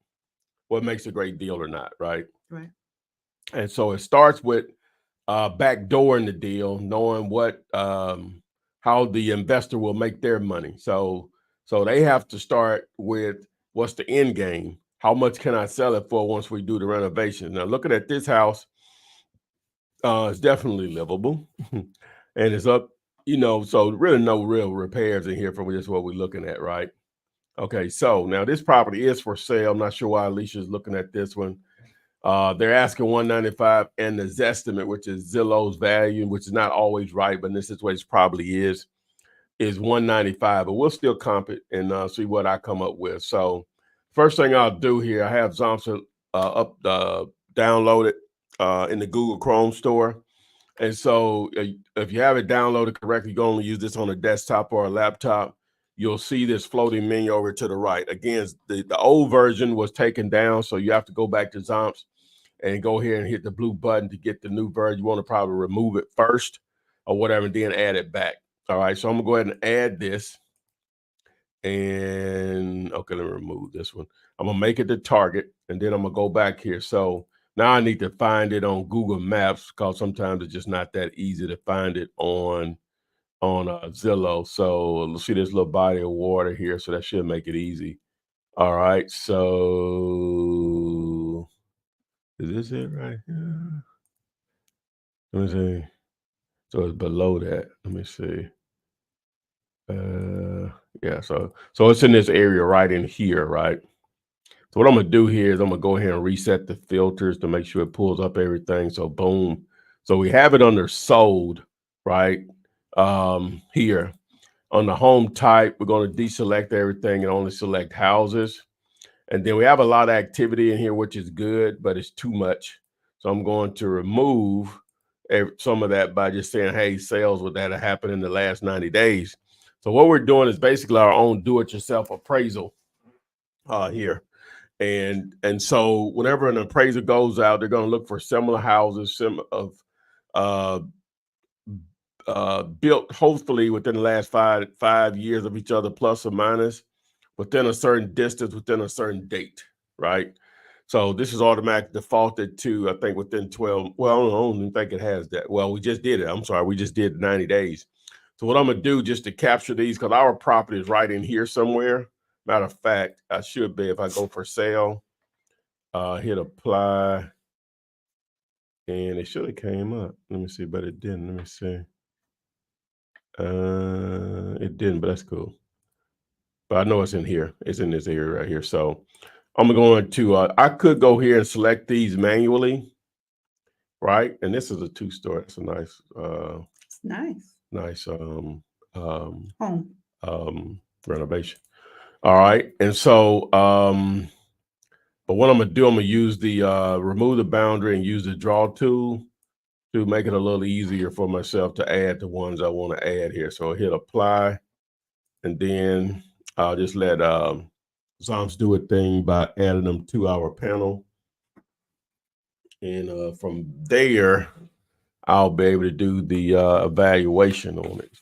What makes a great deal or not, right? Right. And so it starts with backdooring the deal, knowing what how the investor will make their money. So they have to start with what's the end game? How much can I sell it for once we do the renovation? Now, looking at this house, it's definitely livable, and it's up. So really no real repairs in here from just what we're looking at, right? Okay, so now this property is for sale. I'm not sure why Alicia's looking at this one. They're asking $195, and the Zestimate, which is Zillow's value, which is not always right, but in this situation probably is $195. But we'll still comp it and see what I come up with. So first thing I'll do here, I have Zomps downloaded in the Google Chrome store. And so if you have it downloaded correctly, you can only use this on a desktop or a laptop. You'll see this floating menu over to the right. Again, the old version was taken down, so you have to go back to Zomps and go here and hit the blue button to get the new version. You want to probably remove it first or whatever, and then add it back. All right, so I'm going to go ahead and add this. And, okay, let me remove this one. I'm going to make it the target, and then I'm going to go back here. So now I need to find it on Google Maps because sometimes it's just not that easy to find it on Zillow. So let's see this little body of water here. So that should make it easy. All right. So is this it right here? Let me see. So it's below that. Let me see. Yeah. So it's in this area right in here, right? So what I'm going to do here is I'm going to go ahead and reset the filters to make sure it pulls up everything. So boom. So we have it under sold, right? Here on the home type, we're going to deselect everything and only select houses. And then we have a lot of activity in here, which is good, but it's too much. So I'm going to remove some of that by just saying, hey, sales with that have happened in the last 90 days. So what we're doing is basically our own do-it-yourself appraisal here. And so whenever an appraiser goes out, they're going to look for similar houses, built hopefully within the last five years of each other, plus or minus, within a certain distance, within a certain date, right? So this is automatic defaulted to, I think, within 12. Well, I don't even think it has that. Well, we just did it. I'm sorry, we just did 90 days. So what I'm gonna do just to capture these, because our property is right in here somewhere. Matter of fact, I should be if I go for sale, hit apply, and it should have came up. Let me see, but it didn't. Let me see. It didn't, but that's cool. But I know it's in here. It's in this area right here. So I'm going to, I could go here and select these manually, right? And this is a 2-story. It's a nice, it's nice home renovation. All right. And so, but what I'm going to do, I'm going to use the, remove the boundary and use the draw tool to make it a little easier for myself to add the ones I want to add here. So I'll hit apply, and then I'll just let Zomps do a thing by adding them to our panel. And from there, I'll be able to do the evaluation on it.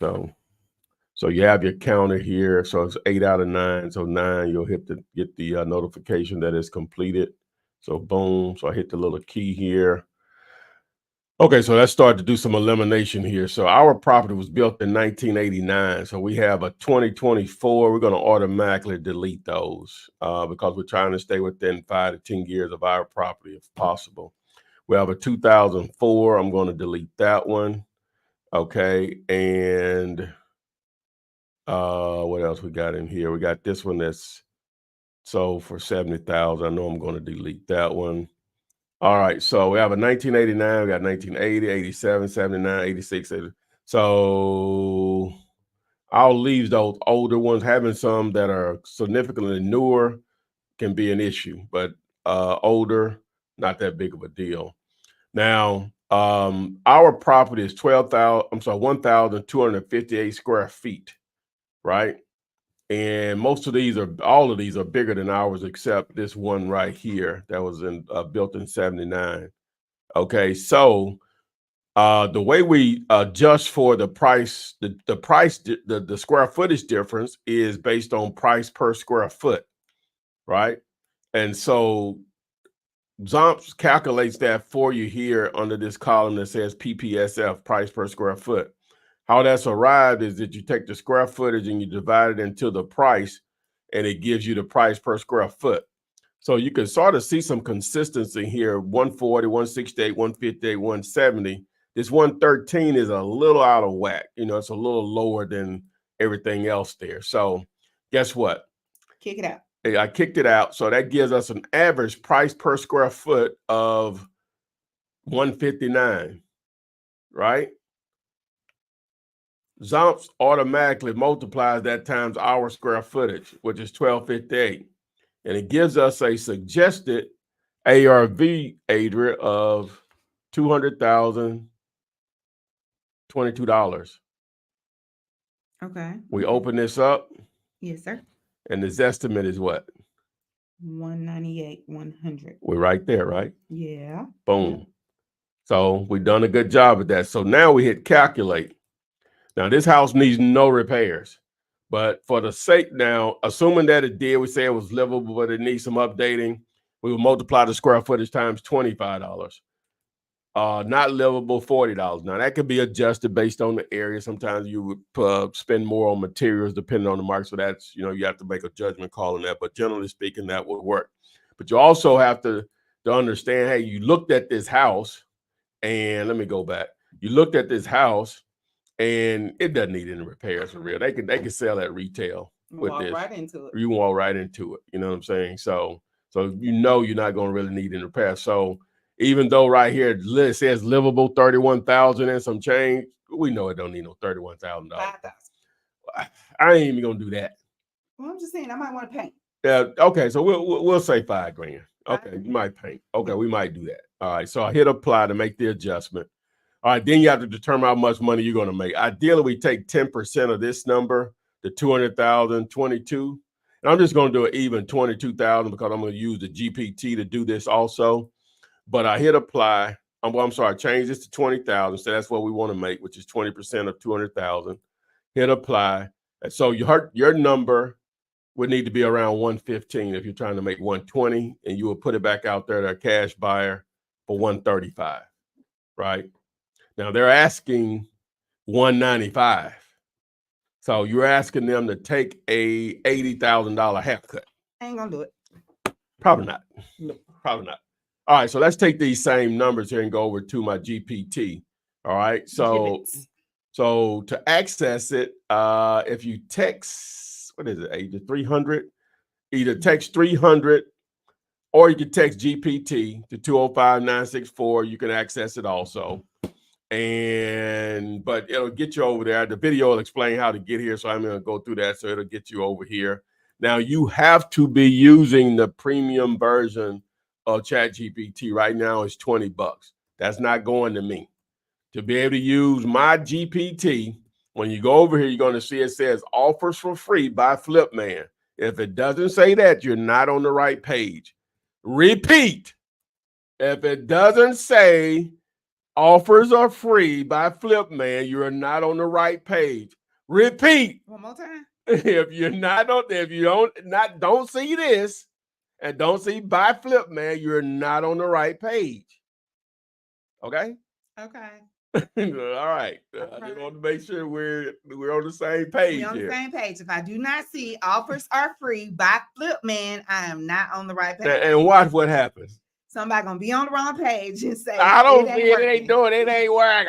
So you have your counter here. So it's 8 out of 9. So 9, you'll get the notification that it's completed. So boom. So I hit the little key here. Okay, so let's start to do some elimination here. So our property was built in 1989. So we have a 2024. We're going to automatically delete those because we're trying to stay within 5 to 10 years of our property if possible. We have a 2004. I'm going to delete that one. Okay, and what else we got in here? We got this one that's sold for $70,000. I know I'm going to delete that one. All right, so we have a 1989, we got 1980, 87, 79, 86. 80. So I'll leave those older ones. Having some that are significantly newer can be an issue, but older, not that big of a deal. Now, our property is 1,258 square feet, right? And all of these are bigger than ours, except this one right here that was built in 79. Okay, so the way we adjust for the price, the square footage difference is based on price per square foot, right? And so Zomps calculates that for you here under this column that says PPSF, price per square foot. How that's arrived is that you take the square footage and you divide it into the price, and it gives you the price per square foot. So you can sort of see some consistency here, 140, 168, 158, 170. This 113 is a little out of whack. You know, it's a little lower than everything else there. So guess what? Kick it out. I kicked it out. So that gives us an average price per square foot of 159, right? Zomps automatically multiplies that times our square footage, which is 1258. And it gives us a suggested ARV, Adria, of $200,022. Okay. We open this up. Yes, sir. And this estimate is what? 198,100. We're right there, right? Yeah. Boom. So we've done a good job at that. So now we hit calculate. Now this house needs no repairs, but for the sake now, assuming that it did, we say it was livable, but it needs some updating, we will multiply the square footage times $25. Not livable, $40. Now that could be adjusted based on the area. Sometimes you would spend more on materials depending on the market. So that's, you know, you have to make a judgment call on that. But generally speaking, that would work. But you also have to understand, hey, you looked at this house, and let me go back. You looked at this house, and it doesn't need any repairs for real. They can sell at retail with this. Right into it. You can walk right into it. You know what I'm saying? So you know you're not going to really need any repairs. So even though right here it says livable 31,000 and some change, we know it don't need no $31,000. 5,000. I ain't even gonna do that. Well, I'm just saying I might want to paint. Yeah. Okay. So we'll say $5,000. Okay. You might paint. Okay. We might do that. All right. So I hit apply to make the adjustment. All right. Then you have to determine how much money you're going to make. Ideally, we take 10% of this number. the 200,000, 22. And I'm just going to do it even 22,000 because I'm going to use the GPT to do this also. But I hit apply. I'm sorry, change this to 20,000. So that's what we want to make, which is 20% of 200,000. Hit apply. And so your number would need to be around 115 if you're trying to make 120, and you will put it back out there to a cash buyer for 135, right? Now they're asking 195. So you're asking them to take a $80,000 haircut. I ain't gonna do it. Probably not. No, probably not. All right, so let's take these same numbers here and go over to my GPT. All right, so to access it, if you text, what is it, 300? Either text 300 or you can text GPT to 205-964. You can access it also. But it'll get you over there. The video will explain how to get here, so I'm going to go through that. So it'll get you over here. Now you have to be using the premium version of ChatGPT. Right now it's $20. That's not going to me. To be able to use my GPT, when you go over here, you're going to see it says offers for free by Flipman. If it doesn't say that, you're not on the right page. Repeat. If it doesn't say offers are free by Flipman, you are not on the right page. Repeat. One more time. If you don't see this and don't see by Flipman, you're not on the right page. Okay? Okay. All right. I just want to make sure we're on the same page. We're on the same page. If I do not see offers are free by Flipman, I am not on the right page. And watch what happens. Somebody gonna be on the wrong page and say, I don't see it. It ain't doing it. Ain't working.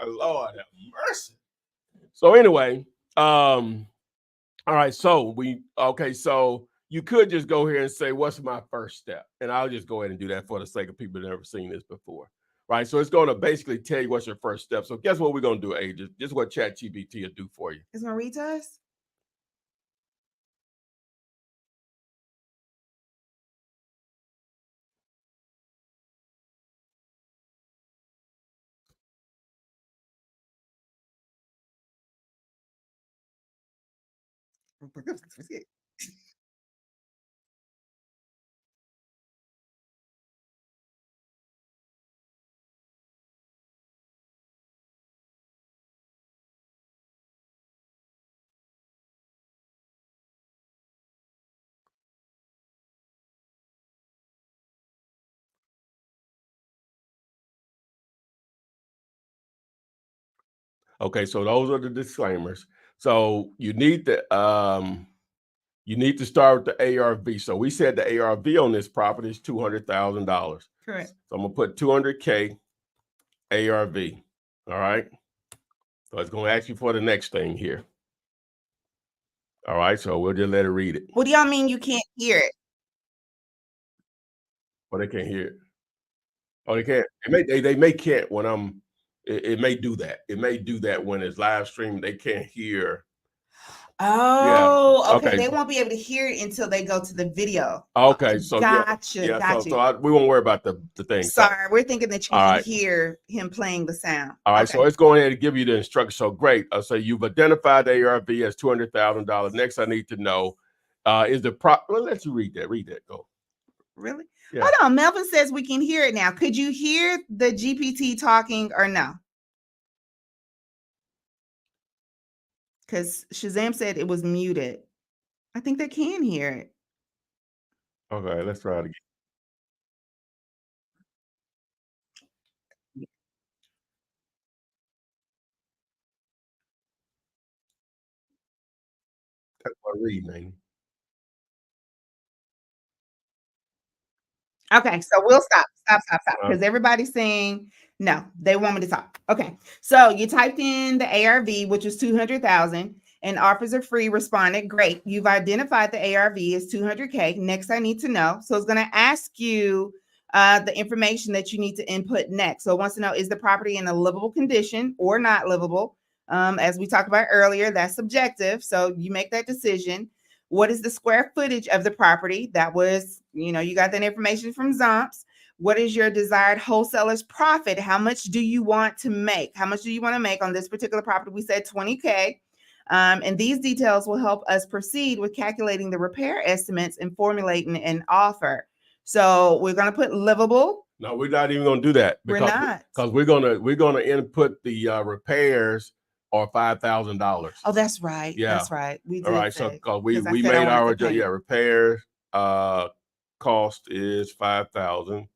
Lord have mercy. So anyway, all right. So so you could just go here and say, what's my first step? And I'll just go ahead and do that for the sake of people that never seen this before. Right. So it's going to basically tell you what's your first step. So guess what we're going to do, Ages? This is what ChatGPT will do for you. It's going to read to us? Okay, so those are the disclaimers. So you need to start with the ARV. So we said the ARV on this property is $200,000. Correct. So I'm gonna put 200K ARV. All right. So it's gonna ask you for the next thing here. All right, so we'll just let it read it. What do y'all mean you can't hear it? Well, they can't hear it. Oh, they can't. They may can't when it may do that. It may do that when it's live stream. They can't hear. Oh, yeah. Okay. They won't be able to hear it until they go to the video. Okay, so gotcha. So we won't worry about the thing. Sorry, we're thinking that you can hear him playing the sound. All right, so it's going ahead to give you the instructions. So great. So you've identified the ARV as $200,000. Next, I need to know is the Well, let you read that. Read that. Go. Really? Yeah. Hold on. Melvin says we can hear it now. Could you hear the GPT talking or no? Because Shazam said it was muted. I think they can hear it. Okay, let's try it again. That's what I read, man. Okay, so we'll stop. Because everybody's saying no, they want me to talk. Okay, so you typed in the ARV, which is 200,000, and offers are free. Responded, great. You've identified the ARV as 200K. Next, I need to know. So it's going to ask you the information that you need to input next. So it wants to know, is the property in a livable condition or not livable? As we talked about earlier, that's subjective. So you make that decision. What is the square footage of the property? That was, you got that information from Zomps. What is your desired wholesaler's profit? How much do you want to make? How much do you want to make on this particular property? We said 20K. And these details will help us proceed with calculating the repair estimates and formulating an offer. So we're going to put livable. No, we're not even going to do that We're because not. we're gonna input the repairs are $5,000. Oh, that's right. Yeah. That's right. We did. All right. So say, because we I said made I wanted our to pay. repair cost is 5,000.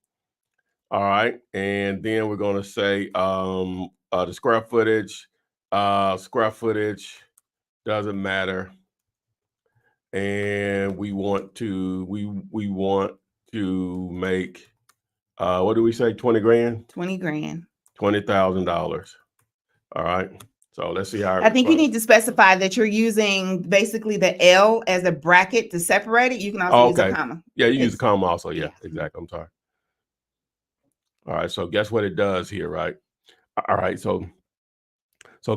All right, and then we're gonna say the square footage doesn't matter, and we want to make what do we say, 20 grand? 20 grand. $20,000. All right. So let's see how I think you need to specify that you're using basically the L as a bracket to separate it. You can also use a comma. Yeah, you use a comma also. Yeah, exactly. I'm sorry. All right. So guess what it does here, right? All right. So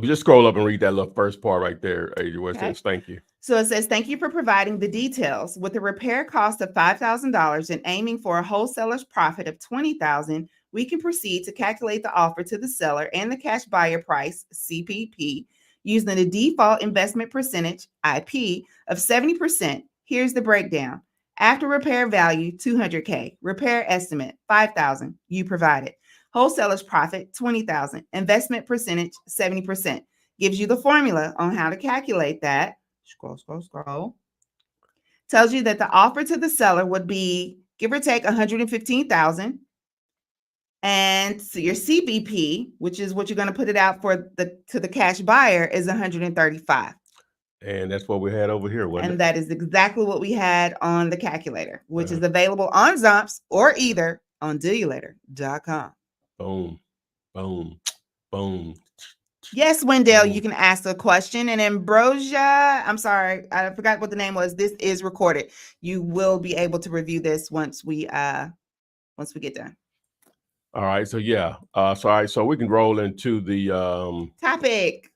just scroll up and read that little first part right there, Adrian, where it says thank you. So it says, thank you for providing the details. With a repair cost of $5,000 and aiming for a wholesaler's profit of $20,000, we can proceed to calculate the offer to the seller and the cash buyer price, CPP, using the default investment percentage, IP, of 70%. Here's the breakdown. After repair value, $200K. Repair estimate, $5,000. You provided. Wholesaler's profit, $20,000. Investment percentage, 70%. Gives you the formula on how to calculate that. Scroll. Tells you that the offer to the seller would be, give or take, $115,000. And so your CBP, which is what you're going to put it out for to the cash buyer, is $135,000. And that's what we had over here, wasn't it? And that is exactly what we had on the calculator, which is available on Zomps or either on Dealulator.com. Boom, boom, boom. Yes, Wendell, you can ask a question. And Ambrosia, I'm sorry, I forgot what the name was. This is recorded. You will be able to review this once we get done. All right. So yeah. So we can roll into the topic.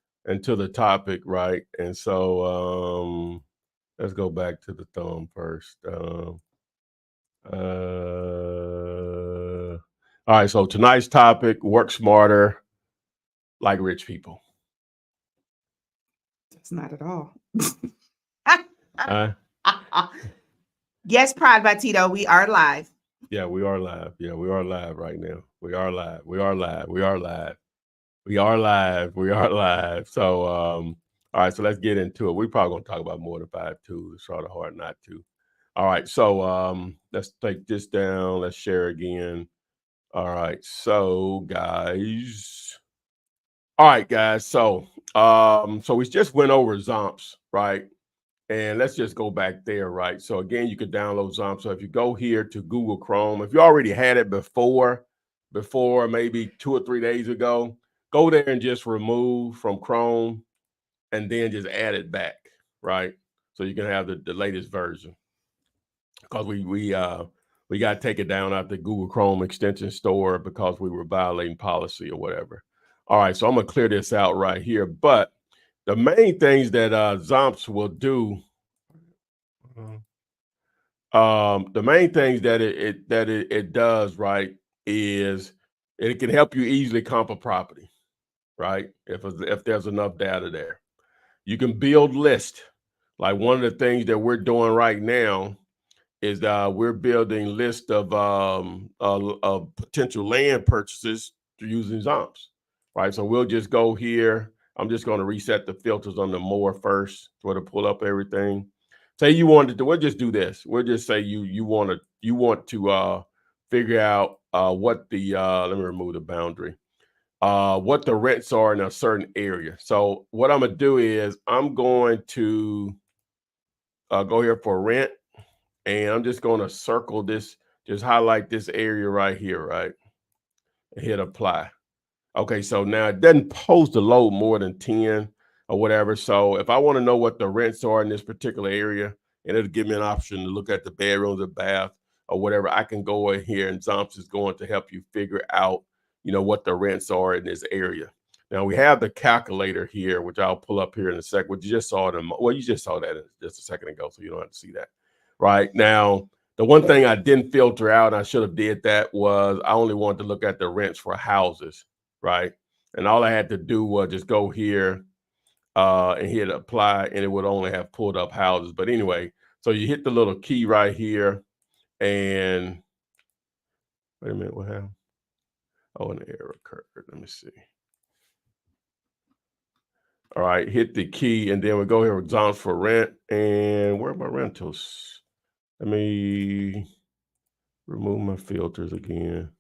Right? And so let's go back to the thumb first. All right. So tonight's topic: work smarter, like rich people. That's not at all. Yes, Pride by Tito. We are live. Yeah, we are live. Yeah, we are live right now. We are live. We are live. We are live. We are live. We are live. So, all right. So let's get into it. We're probably gonna talk about more than 5 tools. It's sort of hard not to. All right. So, let's take this down. Let's share again. All right. So, guys. All right, guys. So, we just went over Zomps, right? And let's just go back there, right? So again, you could download Zomps. So if you go here to Google Chrome, if you already had it before maybe 2 or 3 days ago, go there and just remove from Chrome and then just add it back, right? So you can have the latest version. Because we got to take it down out the Google Chrome extension store because we were violating policy or whatever. All right, so I'm gonna clear this out right here. But the main things that Zomps will do, the main things that it does, right, is it can help you easily comp a property, right? If there's enough data there, you can build lists. Like one of the things that we're doing right now is we're building list of potential land purchases using Zomps, right? So we'll just go here. I'm just going to reset the filters on the more first so to pull up everything. Say you wanted to, we'll just do this. We'll just say you want to figure out what the let me remove the boundary. What the rents are in a certain area. So what I'm gonna do is I'm going to go here for rent, and I'm just going to circle this, just highlight this area right here, right? And hit apply. Okay, so now it doesn't post to load more than 10 or whatever. So if I want to know what the rents are in this particular area, and it'll give me an option to look at the bedrooms, the bath, or whatever, I can go in here, and Zomps is going to help you figure out, what the rents are in this area. Now we have the calculator here, which I'll pull up here in a sec. What you just saw you just saw that just a second ago, so you don't have to see that. Right now, the one thing I didn't filter out, and I should have did that, was I only wanted to look at the rents for houses. Right. And all I had to do was just go here and hit apply, and it would only have pulled up houses. But anyway, so you hit the little key right here, and wait a minute, what happened? Oh, an error occurred. Let me see. All right, hit the key, and then we go here with zones for rent. And where are my rentals? Let me remove my filters again.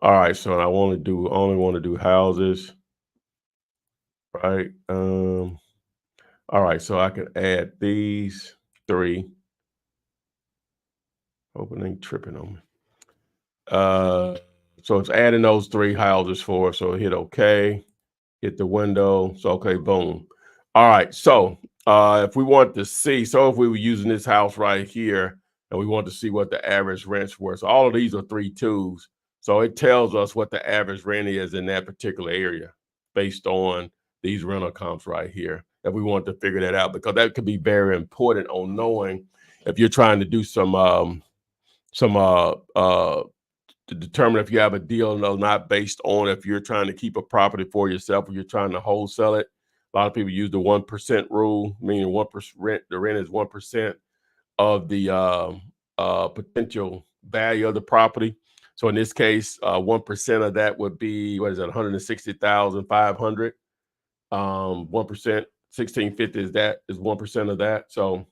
All right, so I only want to do houses, right? All right, so I can add these 3. Hoping they ain't tripping on me. So it's adding those 3 houses for us. So hit OK, hit the window. So okay, boom. All right. So if we want to see, so if we were using this house right here and we want to see what the average rents were. So all of these are 3 twos. So it tells us what the average rent is in that particular area based on these rental comps right here. If we want to figure that out, because that could be very important on knowing if you're trying to do some to determine if you have a deal or not based on if you're trying to keep a property for yourself or you're trying to wholesale it. A lot of people use the 1% rule, meaning 1% the rent is 1% of the potential value of the property. So in this case, 1% of that would be, what is that, 160,500. 1%, 1650 is 1% of that. So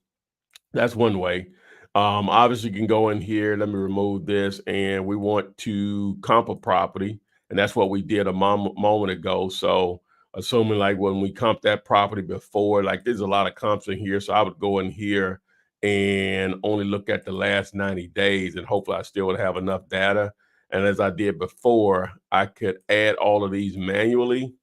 that's one way. Obviously, you can go in here. Let me remove this, and we want to comp a property, and that's what we did a moment ago. So, assuming like when we comp that property before, like there's a lot of comps in here, so I would go in here and only look at the last 90 days, and hopefully I still would have enough data. And as I did before, I could add all of these manually,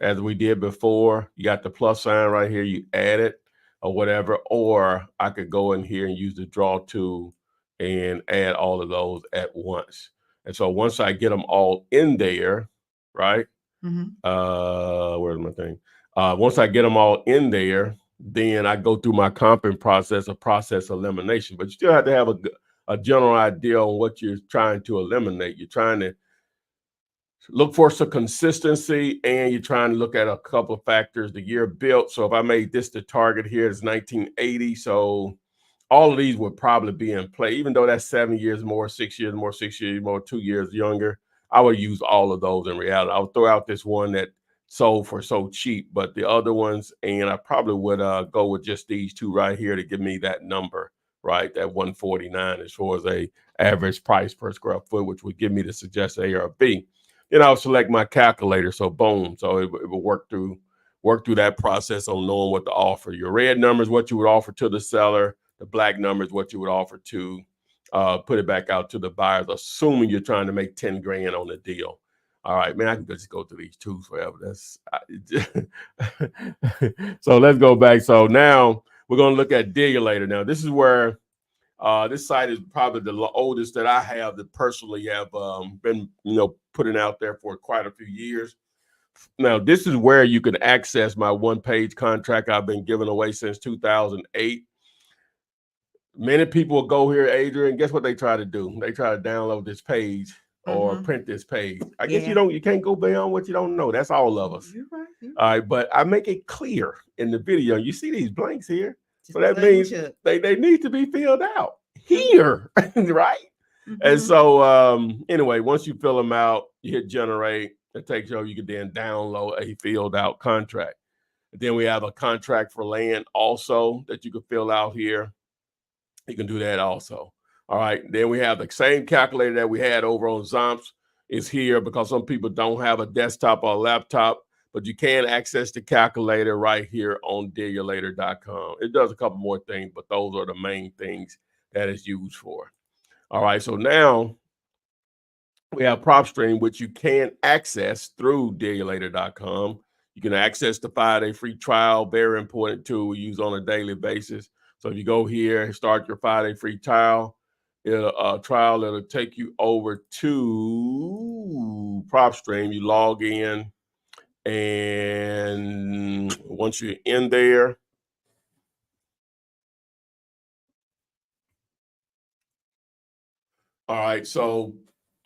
as we did before. You got the plus sign right here. You add it or whatever, or I could go in here and use the draw tool and add all of those at once. And so once I get them all in there, right? Where's my thing? Once I get them all in there, then I go through my comping process of process elimination. But you still have to have a general idea on what you're trying to eliminate. You're trying to look for some consistency, and you're trying to look at a couple of factors. The year built. So if I made this the target here, it's 1980. So all of these would probably be in play, even though that's 7 years more, 6 years more, 6 years more, 2 years younger. I would use all of those in reality. I would throw out this one that sold for so cheap, but the other ones, and I probably would go with just these 2 right here to give me that number, right? That 149 as far as a average price per square foot, which would give me the suggested ARV. Then I'll select my calculator. So boom. So it will work through that process on knowing what to offer. Your red number is what you would offer to the seller. The black number is what you would offer to put it back out to the buyers, assuming you're trying to make 10 grand on the deal. All right, man, I can just go through these twos forever. So let's go back. So now we're going to look at Dealulator. Now, this is where this site is probably the oldest that I have that personally have been, putting out there for quite a few years. Now, this is where you can access my one-page contract I've been giving away since 2008. Many people will go here, Adrian. Guess what they try to do? They try to download this page or print this page. I guess you can't go beyond what you don't know. That's all of us. You're right. All right, but I make it clear in the video. You see these blanks here? So that means they need to be filled out here, right? And so anyway, once you fill them out, you hit generate. It takes you can then download a filled out contract. And then we have a contract for land also that you can fill out here. You can do that also. All right. Then we have the same calculator that we had over on Zomps is here, because some people don't have a desktop or a laptop, but you can access the calculator right here on Dealulator.com. It does a couple more things, but those are the main things that it's used for. All right, so now we have PropStream, which you can access through Dealulator.com. You can access the 5-day free trial, very important tool we use on a daily basis. So if you go here and start your 5-day free trial, it'll take you over to PropStream. You log in, and once you're in there, all right, so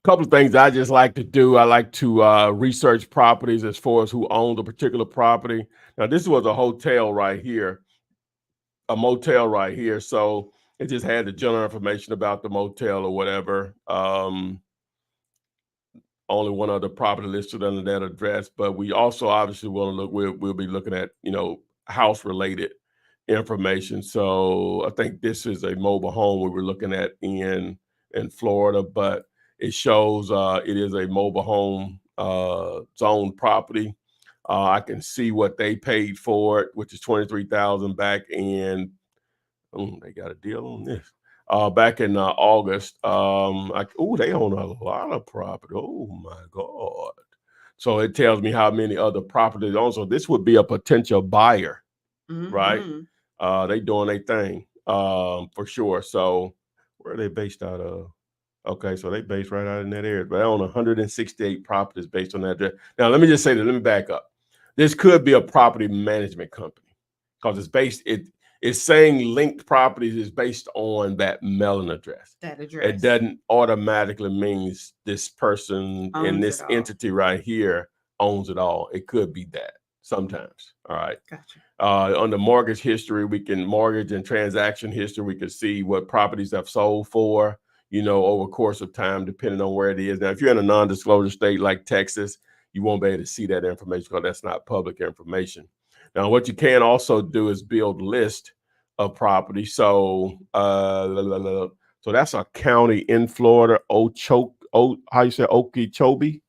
couple of things I just like to do. I like to research properties as far as who owns a particular property. Now, this was a hotel right here, a motel right here. So it just had the general information about the motel or whatever. Only one other property listed under that address, but we also obviously want to look. We'll be looking at house related information. So I think this is a mobile home we were looking at in Florida, but it shows it is a mobile home zone property. I can see what they paid for it, which is $23,000 back in. They got a deal on this. Back in August. They own a lot of property. Oh my God. So it tells me how many other properties own. So this would be a potential buyer, right? They doing their thing for sure. So where are they based out of? Okay, so they based right out in that area. But I own 168 properties based on that. Now, let me just say that. Let me back up. This could be a property management company because it's saying linked properties is based on that mailing address. That address. It doesn't automatically mean this person in this entity right here owns it all. It could be that sometimes. All right. Gotcha. On the mortgage history, mortgage and transaction history, we can see what properties have sold for, over the course of time, depending on where it is. Now, if you're in a non-disclosure state like Texas, you won't be able to see that information because that's not public information. Now, what you can also do is build list of property. So, so that's a county in Florida, how you say Okeechobee?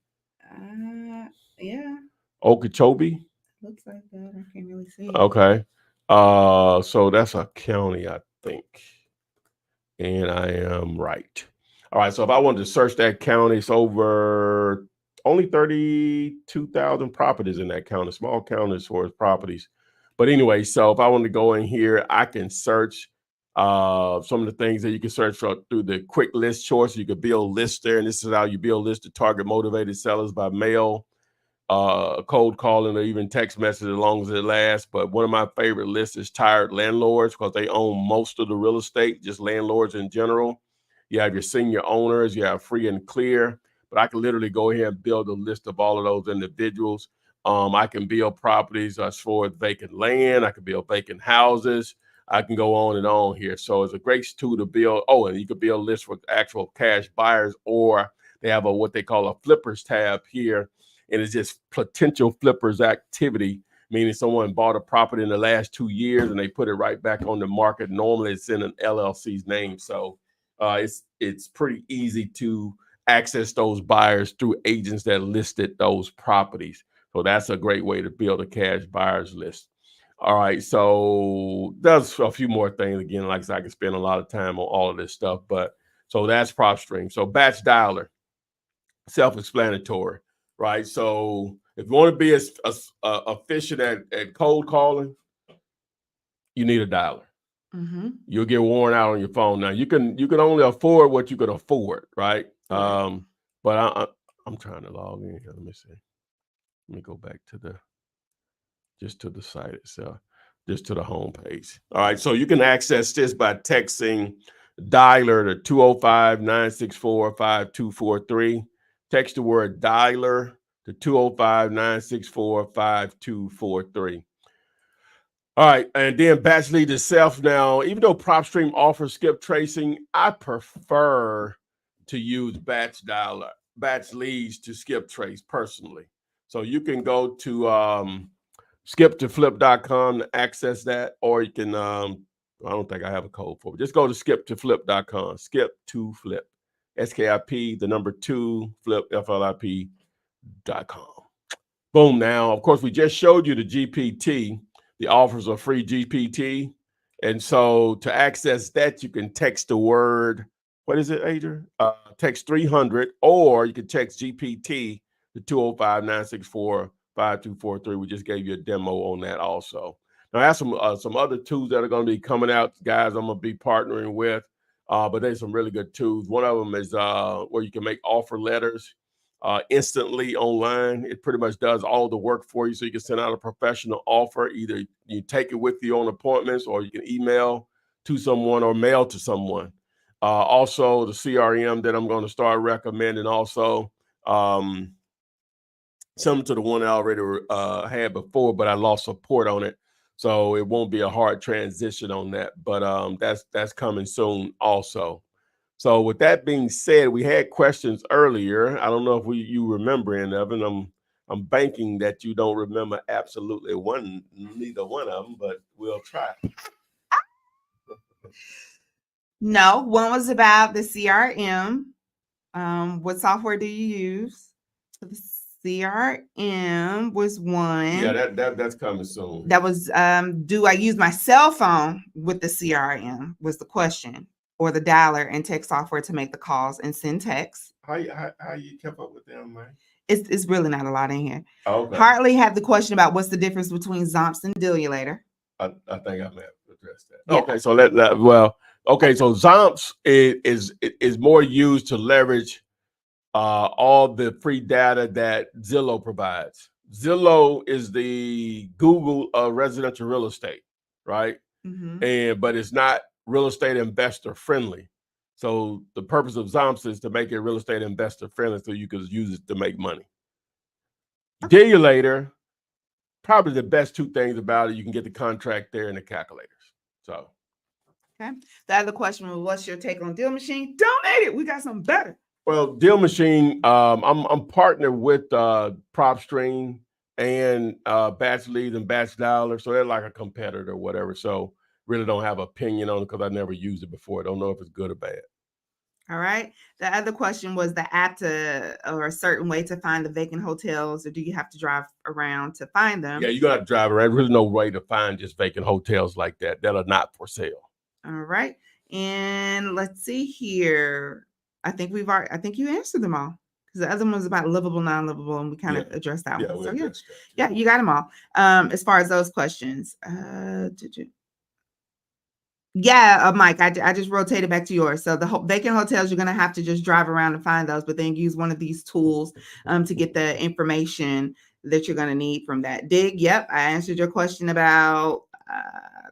Yeah. Okeechobee? Looks like that. I can't really see. Okay. So that's a county, I think. And I am right. All right. So if I wanted to search that county, it's over only 32,000 properties in that county, small county as far as properties. But anyway, so if I want to go in here, I can search some of the things that you can search for through the quick list choice. You could build lists there, and this is how you build lists to target motivated sellers by mail, cold calling, or even text message as long as it lasts. But one of my favorite lists is tired landlords because they own most of the real estate, just landlords in general. You have your senior owners, you have free and clear. But I can literally go ahead and build a list of all of those individuals. I can build properties as far as vacant land. I can build vacant houses. I can go on and on here. So it's a great tool to build. Oh, and you can build lists with actual cash buyers, or they have what they call a flippers tab here. And it's just potential flippers activity, meaning someone bought a property in the last 2 years and they put it right back on the market. Normally it's in an LLC's name. So it's pretty easy to access those buyers through agents that listed those properties. So that's a great way to build a cash buyers list. All right. So there's a few more things. Again, like I said, I can spend a lot of time on all of this stuff, but so that's PropStream. So batch dialer, self-explanatory, right? So if you want to be as efficient at cold calling, you need a dialer. You'll get worn out on your phone. Now you can only afford what you can afford, right? But I'm trying to log in here. Let me see. Let me go back to the site itself, just to the home page. All right, so you can access this by texting dialer to 205-964-5243. Text the word dialer to 205-964-5243. All right, and then batch lead itself. Now, even though PropStream offers skip tracing, I prefer to use batch leads to skip trace personally. So you can go to skip2flip.com to access that, or you can I don't think I have a code for it. Just go to skip2flip.com. Skip2flip, SKIP, the number 2, flip, FLIP.com. Boom. Now, of course, we just showed you the GPT. The offers a free GPT. And so to access that, you can text the word, what is it, Adrian? Text 300, or you can text GPT to 205-964-5243. We just gave you a demo on that also. Now, I have some other tools that are going to be coming out, guys, I'm going to be partnering with, but there's some really good tools. One of them is where you can make offer letters instantly online. It pretty much does all the work for you. So you can send out a professional offer. Either you take it with you on appointments, or you can email to someone or mail to someone. Also, the CRM that I'm going to start recommending also, similar to the one I already had before, but I lost support on it. So it won't be a hard transition on that. But that's coming soon also. So with that being said, we had questions earlier. I don't know if you remember any of them. I'm banking that you don't remember absolutely neither one of them, but we'll try. No, one was about the CRM. What software do you use? The CRM was one. Yeah, that's coming soon. That was do I use my cell phone with the CRM was the question, or the dialer and text software to make the calls and send texts. How you kept up with them, man? It's really not a lot in here. Okay. Hartley had the question about what's the difference between Zomps and Dilulator. I think I may have addressed that. Yeah. Okay, so so Zomps is more used to leverage all the free data that Zillow provides. Zillow is the Google of residential real estate, right? Mm-hmm. But it's not real estate investor friendly. So the purpose of Zomps is to make it real estate investor friendly, so you can use it to make money. Okay. Dilulator, probably the best two things about it, you can get the contract there and the calculators. So, okay. The other question was, what's your take on Deal Machine? Donate it. We got something better. Well, Deal Machine, I'm partnered with PropStream and Batch Leads and Batch Dialer, so they're like a competitor or whatever. So really don't have an opinion on it because I never used it before. I don't know if it's good or bad. All right. The other question was the app or a certain way to find the vacant hotels, or do you have to drive around to find them? Yeah, you're gonna have to drive around. There's no way to find just vacant hotels like that are not for sale. All right. And let's see here. I think you answered them all, because the other one was about livable, non-livable, and we kind of addressed that one. So yeah, you got them all. As far as those questions, Mike, I just rotated back to yours. So the vacant hotels, you're going to have to just drive around and find those, but then use one of these tools to get the information that you're going to need from that. Dig, yep, I answered your question about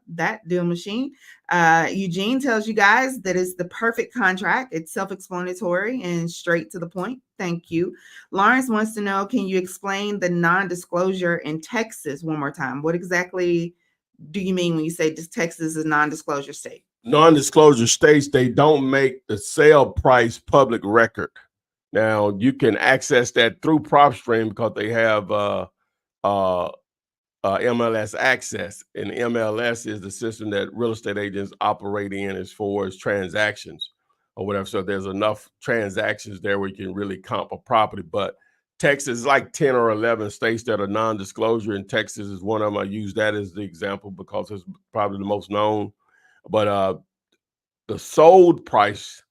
that Deal Machine. Eugene tells you guys that it's the perfect contract. It's self-explanatory and straight to the point. Thank you. Lawrence wants to know, can you explain the non-disclosure in Texas one more time? What exactly do you mean when you say Texas is a non-disclosure state? Non-disclosure states they don't make the sale price public record. Now you can access that through PropStream because they have MLS access, and MLS is the system that real estate agents operate in as far as transactions or whatever. So there's enough transactions there where you can really comp a property. But Texas is like 10 or 11 states that are non-disclosure, and Texas is one of them. I use that as the example because it's probably the most known. But the sold price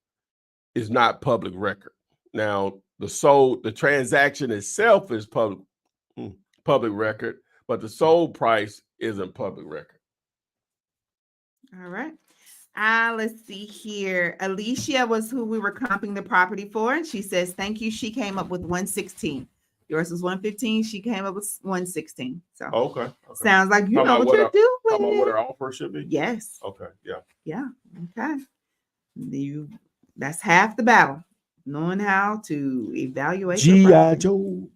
is not public record. Now, the transaction itself is public record, but the sold price isn't public record. All right. Let's see here. Alicia was who we were comping the property for, and she says, thank you. She came up with 116. Yours was 115. She came up with 116. So okay. Sounds like you know what you're doing. Talk about what our offer should be? Yes. Okay. Yeah. Yeah. Okay. That's half the battle. Knowing how to evaluate G.I. Joe.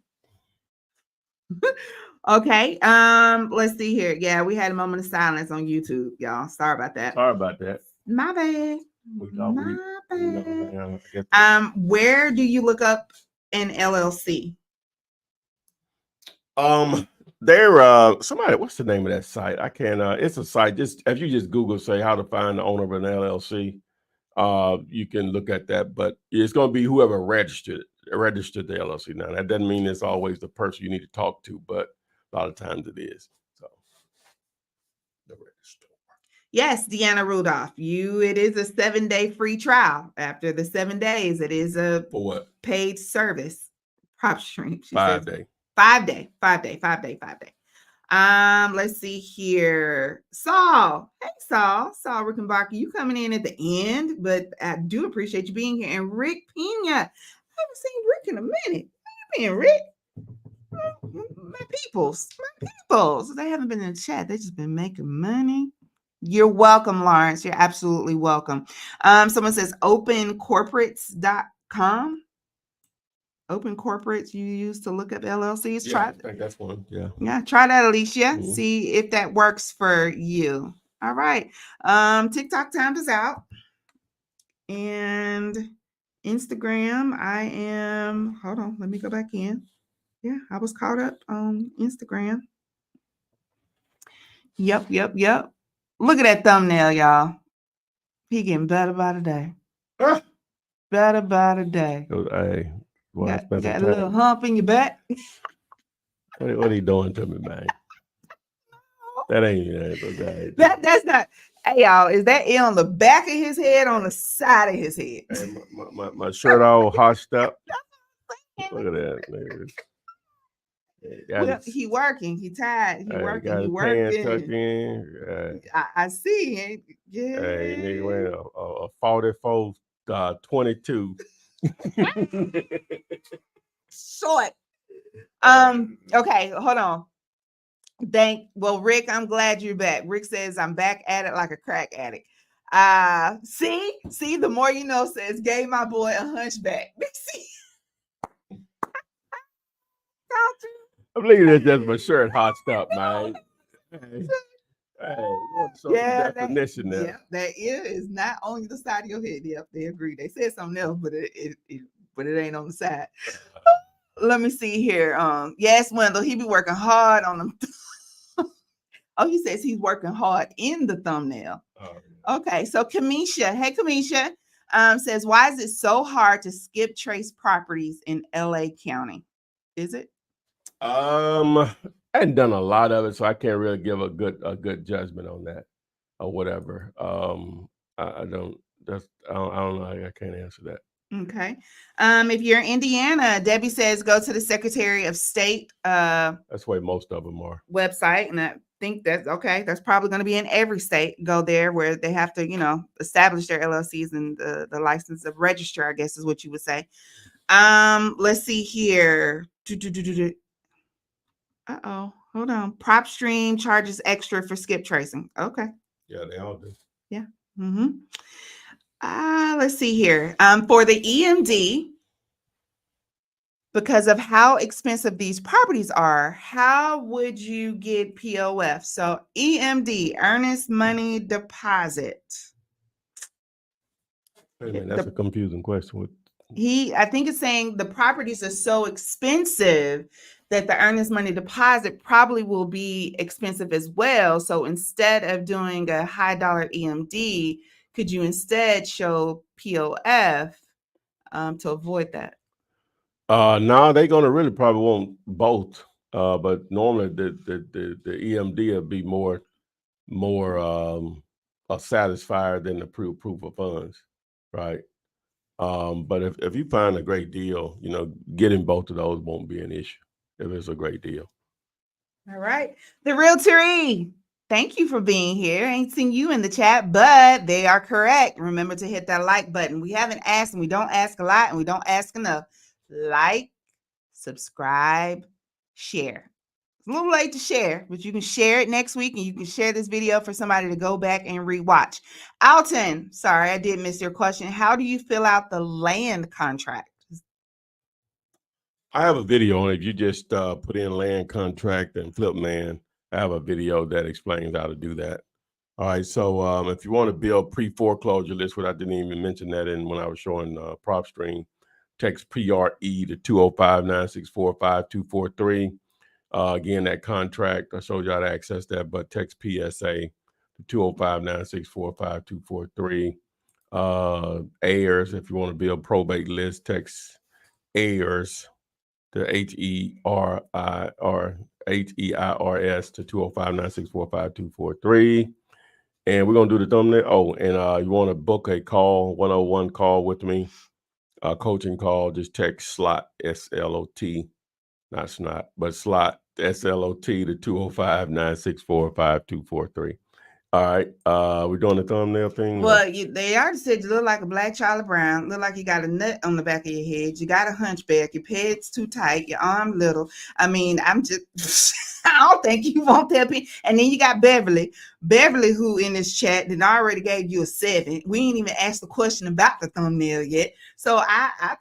Okay. Let's see here. Yeah, we had a moment of silence on YouTube, y'all. Sorry about that. My bad. My bad. Where do you look up an LLC? Somebody, what's the name of that site? I can't. It's a site. Just if you just Google, say how to find the owner of an LLC, you can look at that. But it's going to be whoever registered the LLC. Now that doesn't mean it's always the person you need to talk to, but a lot of times it is. So the register. Yes, Deanna Rudolph. It is a 7-day free trial. After the 7 days, it is a for what? Paid service. PropStream. 5 day. 5 day. Let's see here. Saul. Hey, Saul Rickenbacker. You coming in at the end, but I do appreciate you being here. And Rick Pena. I haven't seen Rick in a minute. How you been, Rick? My peoples. They haven't been in the chat. They just been making money. You're welcome, Lawrence. You're absolutely welcome. Someone says opencorporates.com. Open corporates you use to look up LLCs. Yeah, I think that's one. Yeah. Yeah, try that, Alicia. Mhm. See if that works for you. All right. TikTok time is out. And Instagram, hold on, let me go back in. Yeah, I was caught up on Instagram. Yep. Look at that thumbnail, y'all. He getting better by the day. Better by the day. Hey, well, Got a little hump in your back. What are you doing to me, man? That ain't That's not. Hey, y'all, is that it on the back of his head, on the side of his head? Hey, my shirt all hoshed up. Look at that. Well, he working. He tired. He working. He working. tucked in. I see. Yeah. Hey, nigga wearing a 44 22. Short. Okay, hold on. Rick, I'm glad you're back. Rick says I'm back at it like a crack addict. See, the more you know says gave my boy a hunchback. See? I believe that's just my shirt hotched up, man. Hey, what's the definition there? Yeah, that ear is not on the side of your head. Yep, they agree. They said something else, but it ain't on the side. Let me see here. Yes, Wendell, he be working hard on them. Oh, he says he's working hard in the thumbnail. Oh, yeah. Okay, so Kamisha, hey Kamisha, says, why is it so hard to skip trace properties in LA County? Is it? I hadn't done a lot of it, so I can't really give a good judgment on that or whatever. I don't know. I can't answer that. Okay. If you're in Indiana, Debbie says go to the Secretary of State. That's where most of them are. Website, and I think that's okay. That's probably going to be in every state. Go there where they have to, establish their LLCs and the license of register, I guess is what you would say. Let's see here. Uh-oh, hold on. PropStream charges extra for skip tracing. Okay. Yeah, they all do. Yeah. Mm-hmm. Let's see here. For the EMD, because of how expensive these properties are, how would you get POF? So EMD, earnest money deposit. Wait a minute, that's a confusing question. I think it's saying the properties are so expensive that the earnest money deposit probably will be expensive as well. So instead of doing a high dollar EMD, could you instead show POF to avoid that? No, they're gonna really probably want both. But normally the EMD will be more a satisfier than the proof of funds, right? But if you find a great deal, getting both of those won't be an issue if it's a great deal. All right. The Realtor, thank you for being here. I ain't seen you in the chat, but they are correct. Remember to hit that like button. We haven't asked, and we don't ask a lot, and we don't ask enough. Like, subscribe, share. It's a little late to share, but you can share it next week, and you can share this video for somebody to go back and rewatch. Alton, sorry, I did miss your question. How do you fill out the land contract? I have a video on it. If you just put in land contract and Flipman, I have a video that explains how to do that. All right. So if you want to build pre-foreclosure list, what I didn't even mention that in when I was showing PropStream, text PRE to 205-964-5243. Again, that contract, I showed you how to access that, but text PSA to 205-964-5243. Heirs, if you want to build probate list, text heirs to HEIRS to 205-964-5243. And we're going to do the thumbnail. Oh, and you want to book a call, 101 call with me, coaching call, just text slot, SLOT, not snot, but slot, SLOT to 205-964-5243. All right. We're doing the thumbnail thing. Well, they already said you look like a black Charlie Brown. Look like you got a nut on the back of your head. You got a hunchback. Your head's too tight. Your arm little. I mean, I'm just. I don't think you want that. And then you got Beverly. Beverly, who in this chat that already gave you a 7. We ain't even asked the question about the thumbnail yet. So I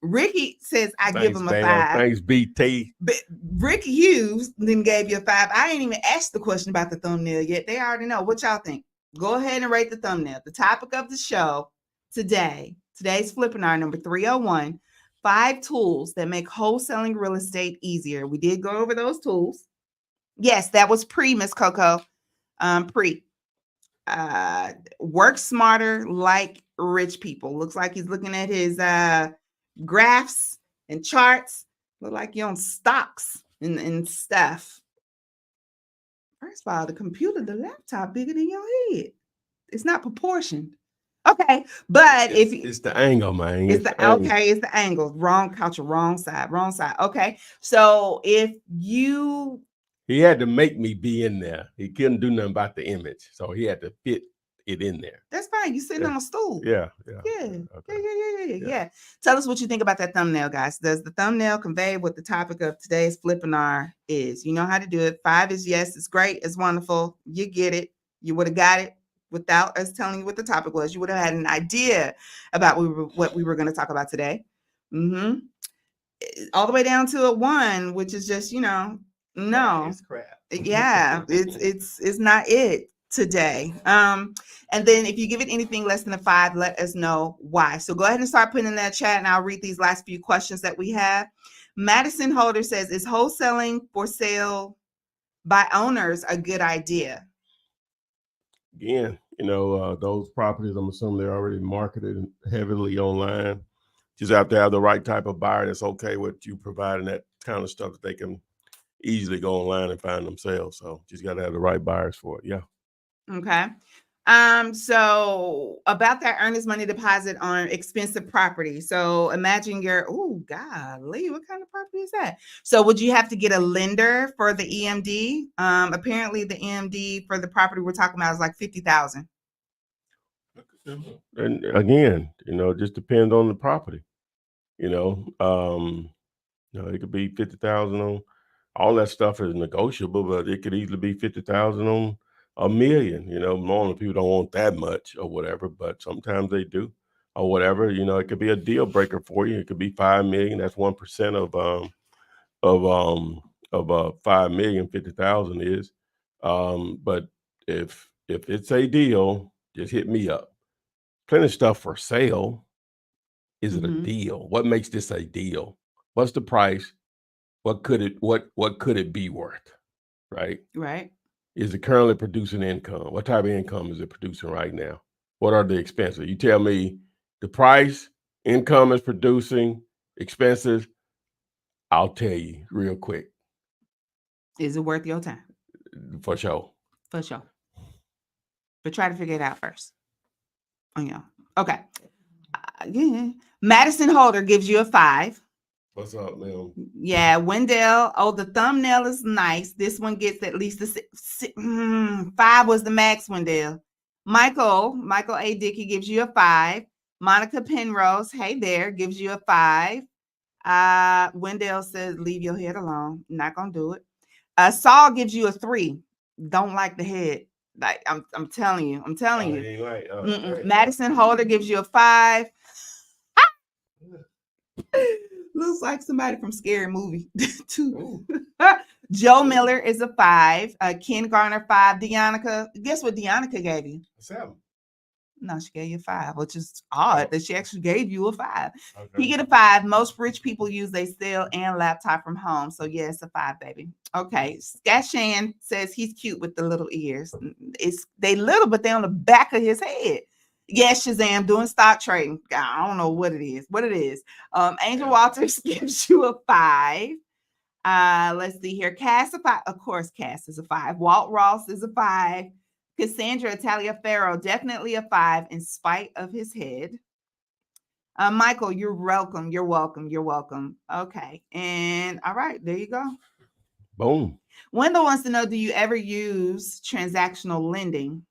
Ricky says I give him a 5. Thanks, BT. But Ricky Hughes then gave you a 5. I ain't even asked the question about the thumbnail yet. They already know. What y'all think? Go ahead and rate the thumbnail. The topic of the show today's Flippinar number 301, 5 tools that make wholesaling real estate easier. We did go over those tools. Yes, that was pre, Miss Coco. Pre. Work smarter like rich people. Looks like he's looking at his graphs and charts. Look like you're on stocks and stuff. First of all, the laptop bigger than your head. It's not proportioned. Okay, but it's the angle, man. It's the angle. Wrong culture, wrong side. Okay, so if you he had to make me be in there. He couldn't do nothing about the image, so he had to fit it in there. That's fine. You sitting on a stool. Yeah. Tell us what you think about that thumbnail, guys. Does the thumbnail convey what the topic of today's Flippinar is? You know how to do it. 5 is yes. It's great. It's wonderful. You get it. You would have got it without us telling you what the topic was. You would have had an idea about what we were going to talk about today. All the way down to a 1, which is just, no. It's crap. Yeah, it's not it today. And then if you give it anything less than a 5, let us know why. So go ahead and start putting in that chat, and I'll read these last few questions that we have. Madison Holder says, is wholesaling for sale by owners a good idea? Again, those properties, I'm assuming they're already marketed heavily online. Just have to have the right type of buyer that's okay with you providing that kind of stuff that they can easily go online and find themselves. So just got to have the right buyers for it. Yeah. Okay. So about that earnest money deposit on expensive property. So imagine golly, what kind of property is that? So would you have to get a lender for the EMD? Apparently the EMD for the property we're talking about is like $50,000. And again, it just depends on the property. It could be 50,000 on all that stuff is negotiable, but it could easily be 50,000 on $1 million. Normally people don't want that much or whatever, but sometimes they do or whatever. It could be a deal breaker for you. It could be 5 million. That's 1% of 5 million, 50,000 is. But if it's a deal, just hit me up. Plenty of stuff for sale. Is it a deal? What makes this a deal? What's the price? What could it be worth? Right. Is it currently producing income? What type of income is it producing right now? What are the expenses? You tell me the price, income is producing, expenses. I'll tell you real quick. Is it worth your time? For sure. But try to figure it out first. Okay. Madison Holder gives you a 5. What's up, man? Yeah, Wendell. Oh, the thumbnail is nice. This one gets at least a 5 was the max, Wendell. Michael A. Dickey gives you a 5. Monica Penrose, hey there, gives you a 5. Wendell says, leave your head alone. Not gonna do it. Saul gives you a 3. Don't like the head. Like I'm telling you. Right. Madison Holder gives you a 5. Looks like somebody from Scary Movie too. Joe Miller is a 5. Ken Garner 5. Deonica, guess what Deonica gave you? 7. No, she gave you a 5, which is odd that she actually gave you a 5. Okay. You get a 5. Most rich people use their cell and laptop from home. So yeah, it's a 5, baby. Okay. Skashan says he's cute with the little ears. They little, but they're on the back of his head. Yes, Shazam, doing stock trading. I don't know what it is. Angel Walters gives you a 5. Let's see here. Cass, of course, Cass is a 5. Walt Ross is a 5. Cassandra Taliaferro, definitely a 5 in spite of his head. Michael, you're welcome. Okay. And all right, there you go. Boom. Wendell wants to know, do you ever use transactional lending?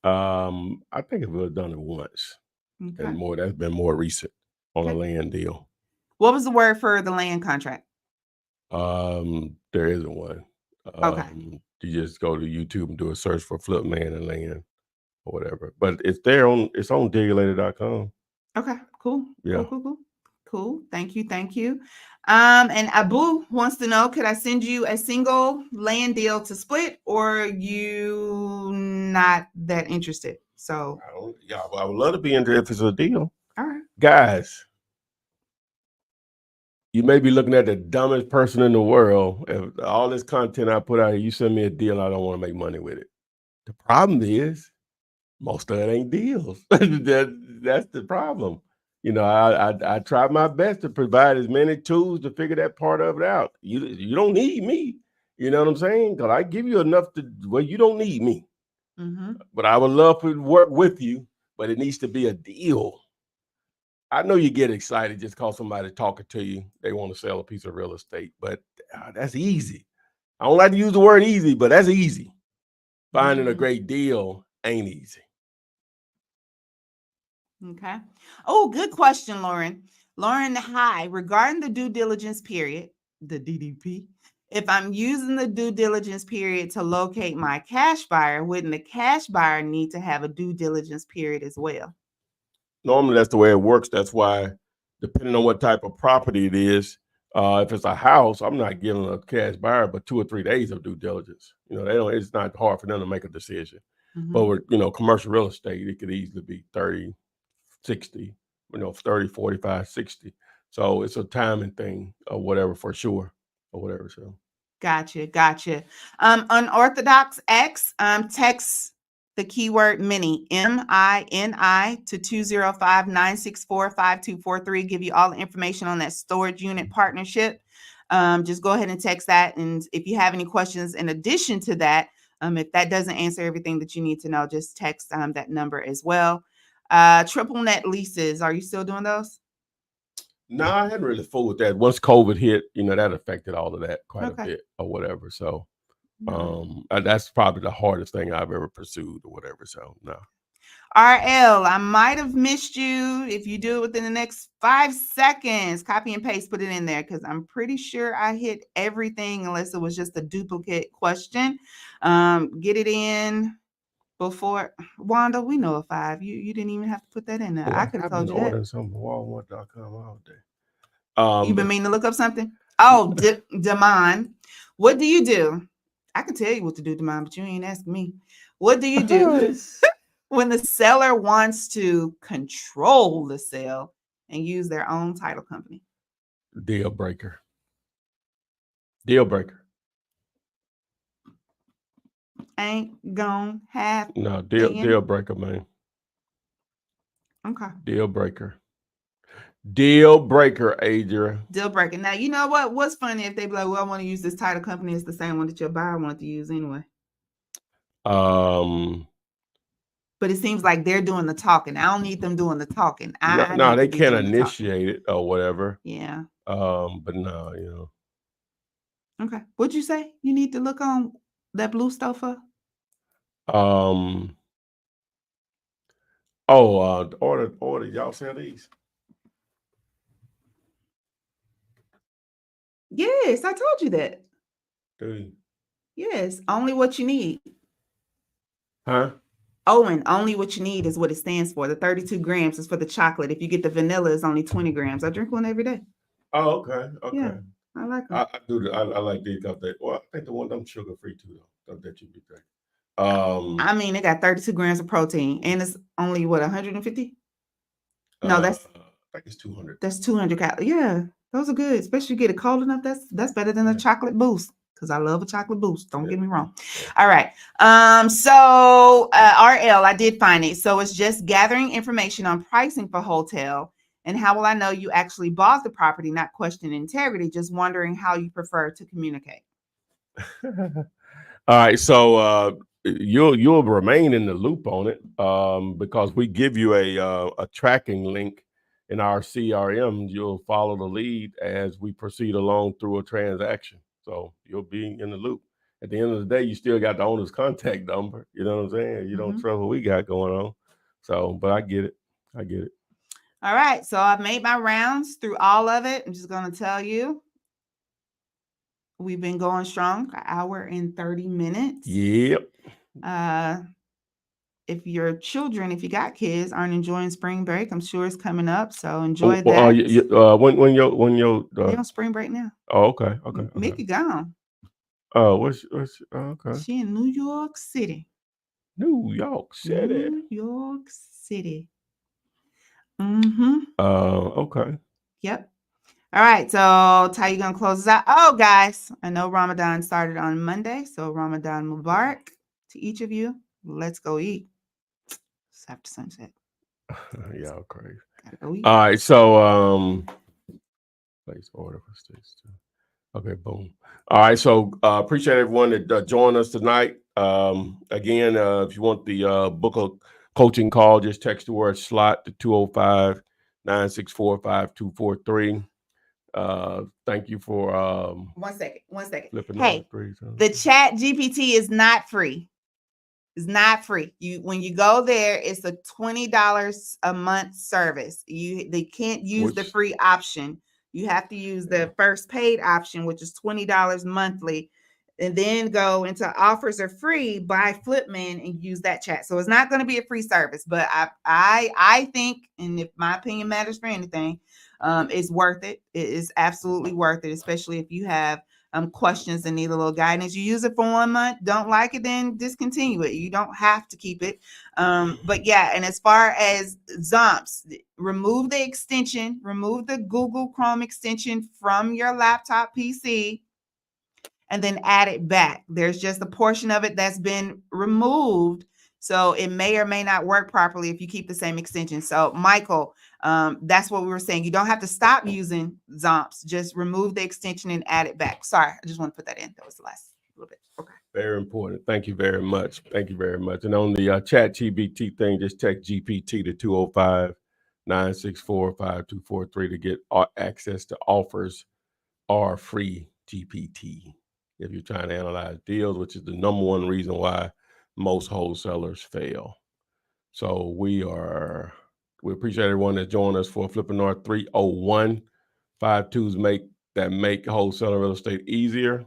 I think I've done it once, Okay. and that's been more recent on a land deal. What was the word for the land contract? There isn't one. Okay. You just go to YouTube and do a search for flip man and land or whatever. But it's on digulator.com. Okay, cool. Yeah. Cool. Thank you. And Abu wants to know, could I send you a single land deal to split, or you not that interested? So I would love to be into if it's a deal. All right. Guys, you may be looking at the dumbest person in the world. If all this content I put out here, you send me a deal, I don't want to make money with it. The problem is most of it ain't deals. That's the problem. I try my best to provide as many tools to figure that part of it out. You don't need me. You know what I'm saying? Because I give you enough you don't need me. Mm-hmm. But I would love to work with you, but it needs to be a deal. I know you get excited just because somebody talking to you. They want to sell a piece of real estate, but that's easy. I don't like to use the word easy, but that's easy. Finding a great deal ain't easy. Okay. Oh, good question, Lauren. Lauren, hi. Regarding the due diligence period, the DDP, if I'm using the due diligence period to locate my cash buyer, wouldn't the cash buyer need to have a due diligence period as well? Normally, that's the way it works. That's why, depending on what type of property it is, if it's a house, I'm not giving a cash buyer but 2 or 3 days of due diligence. It's not hard for them to make a decision. Mm-hmm. But with commercial real estate, it could easily be 30, 60, 30, 45, 60. So it's a timing thing or whatever for sure or whatever. So Gotcha. Unorthodox X, text the keyword mini, MINI, to 205-964-5243. Give you all the information on that storage unit partnership. Just go ahead and text that. And if you have any questions in addition to that, if that doesn't answer everything that you need to know, just text that number as well. Triple net leases, are you still doing those? No, I hadn't really fooled with that. Once COVID hit, that affected all of that quite a bit or whatever. So that's probably the hardest thing I've ever pursued or whatever. So no. RL, I might have missed you. If you do it within the next 5 seconds, copy and paste, put it in there, because I'm pretty sure I hit everything unless it was just a duplicate question. Get it in before Wanda. We know a 5. You didn't even have to put that in there. I could have told you that. I've been ordering something Walmart.com all day. You've been meaning to look up something? Oh, Damon, what do you do? I can tell you what to do, Damon, but you ain't asking me. What do you do when the seller wants to control the sale and use their own title company? Deal breaker. Ain't gonna happen. No, deal breaker, man. Okay. Deal breaker, Adria. Deal breaker. Now, you know what? What's funny if they be like, well, I want to use this title company. It's the same one that your buyer wanted to use anyway. But it seems like they're doing the talking. I don't need them doing the talking. No, they can't initiate it or whatever. Yeah. But no, Okay. What'd you say? You need to look on that blue stuff for? Order. Y'all sell these? Yes, I told you that. Dude. Yes, only what you need. Huh? Owen, only what you need is what it stands for. The 32 grams is for the chocolate. If you get the vanilla, it's only 20 grams. I drink one every day. Oh, okay. Yeah, I like them. I do. I like these because I think the one I'm sugar free too though. That you be great. I mean, it got 32 grams of protein, and it's only 150. No, I think it's 200. That's 200 calories. Yeah, those are good, especially you get it cold enough. That's better than a chocolate boost, because I love a chocolate boost. Don't get me wrong. All right. So RL, I did find it. So it's just gathering information on pricing for hotel. And how will I know you actually bought the property, not question integrity, just wondering how you prefer to communicate. All right. So you'll remain in the loop on it because we give you a tracking link in our CRM. You'll follow the lead as we proceed along through a transaction. So you'll be in the loop. At the end of the day, you still got the owner's contact number. You know what I'm saying? You don't trust what we got going on. So, but I get it. I get it. All right. So I've made my rounds through all of it. I'm just going to tell you, we've been going strong, an hour and 30 minutes. Yep. If your children, if you got kids, aren't enjoying spring break, I'm sure it's coming up. So enjoy that. When your they're on spring break now. Oh, okay. Mickey gone. Oh, what's okay? She in New York City. New York City. New York City. Okay. Yep. All right. So Ty, you gonna close this out? Oh, guys, I know Ramadan started on Monday, so Ramadan Mubarak to each of you. Let's go eat. It's after sunset. Y'all crazy. Gotta go eat. All right. So place order for sticks. Okay, boom. All right, so appreciate everyone that joined us tonight. Again, if you want the book a coaching call, just text the word slot to 205-964-5243. Thank you for 1 second. Hey, the chat GPT is not free. It's not free. When you go there, it's a $20 a month service. They can't use the free option. You have to use the first paid option, which is $20 monthly, and then go into offers are free, buy Flipman and use that chat. So it's not going to be a free service, but I think, and if my opinion matters for anything, it's worth it. It is absolutely worth it, especially if you have questions and need a little guidance. You use it for 1 month, don't like it, then discontinue it. You don't have to keep it. But yeah, and as far as Zomps, remove the extension, remove the Google Chrome extension from your laptop PC, and then add it back. There's just a portion of it that's been removed, so it may or may not work properly if you keep the same extension. So Michael, that's what we were saying. You don't have to stop using Zomps. Just remove the extension and add it back. Sorry, I just want to put that in. That was the last little bit. Okay. Very important. Thank you very much. Thank you very much. And on the chat GPT thing, just text GPT to 205-964-5243 to get access to offers or free GPT if you're trying to analyze deals, which is the number one reason why most wholesalers fail. So we appreciate everyone that joined us for Flippinar 301. 5 tools make wholesaling real estate easier.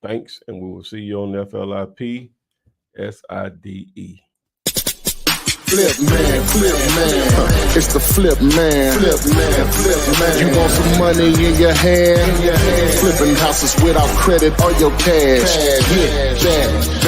Thanks, and we will see you on the FLIP SIDE. Flip man, it's the flip man. You want some money in your hand? Flipping houses without credit or your cash. Yeah, that.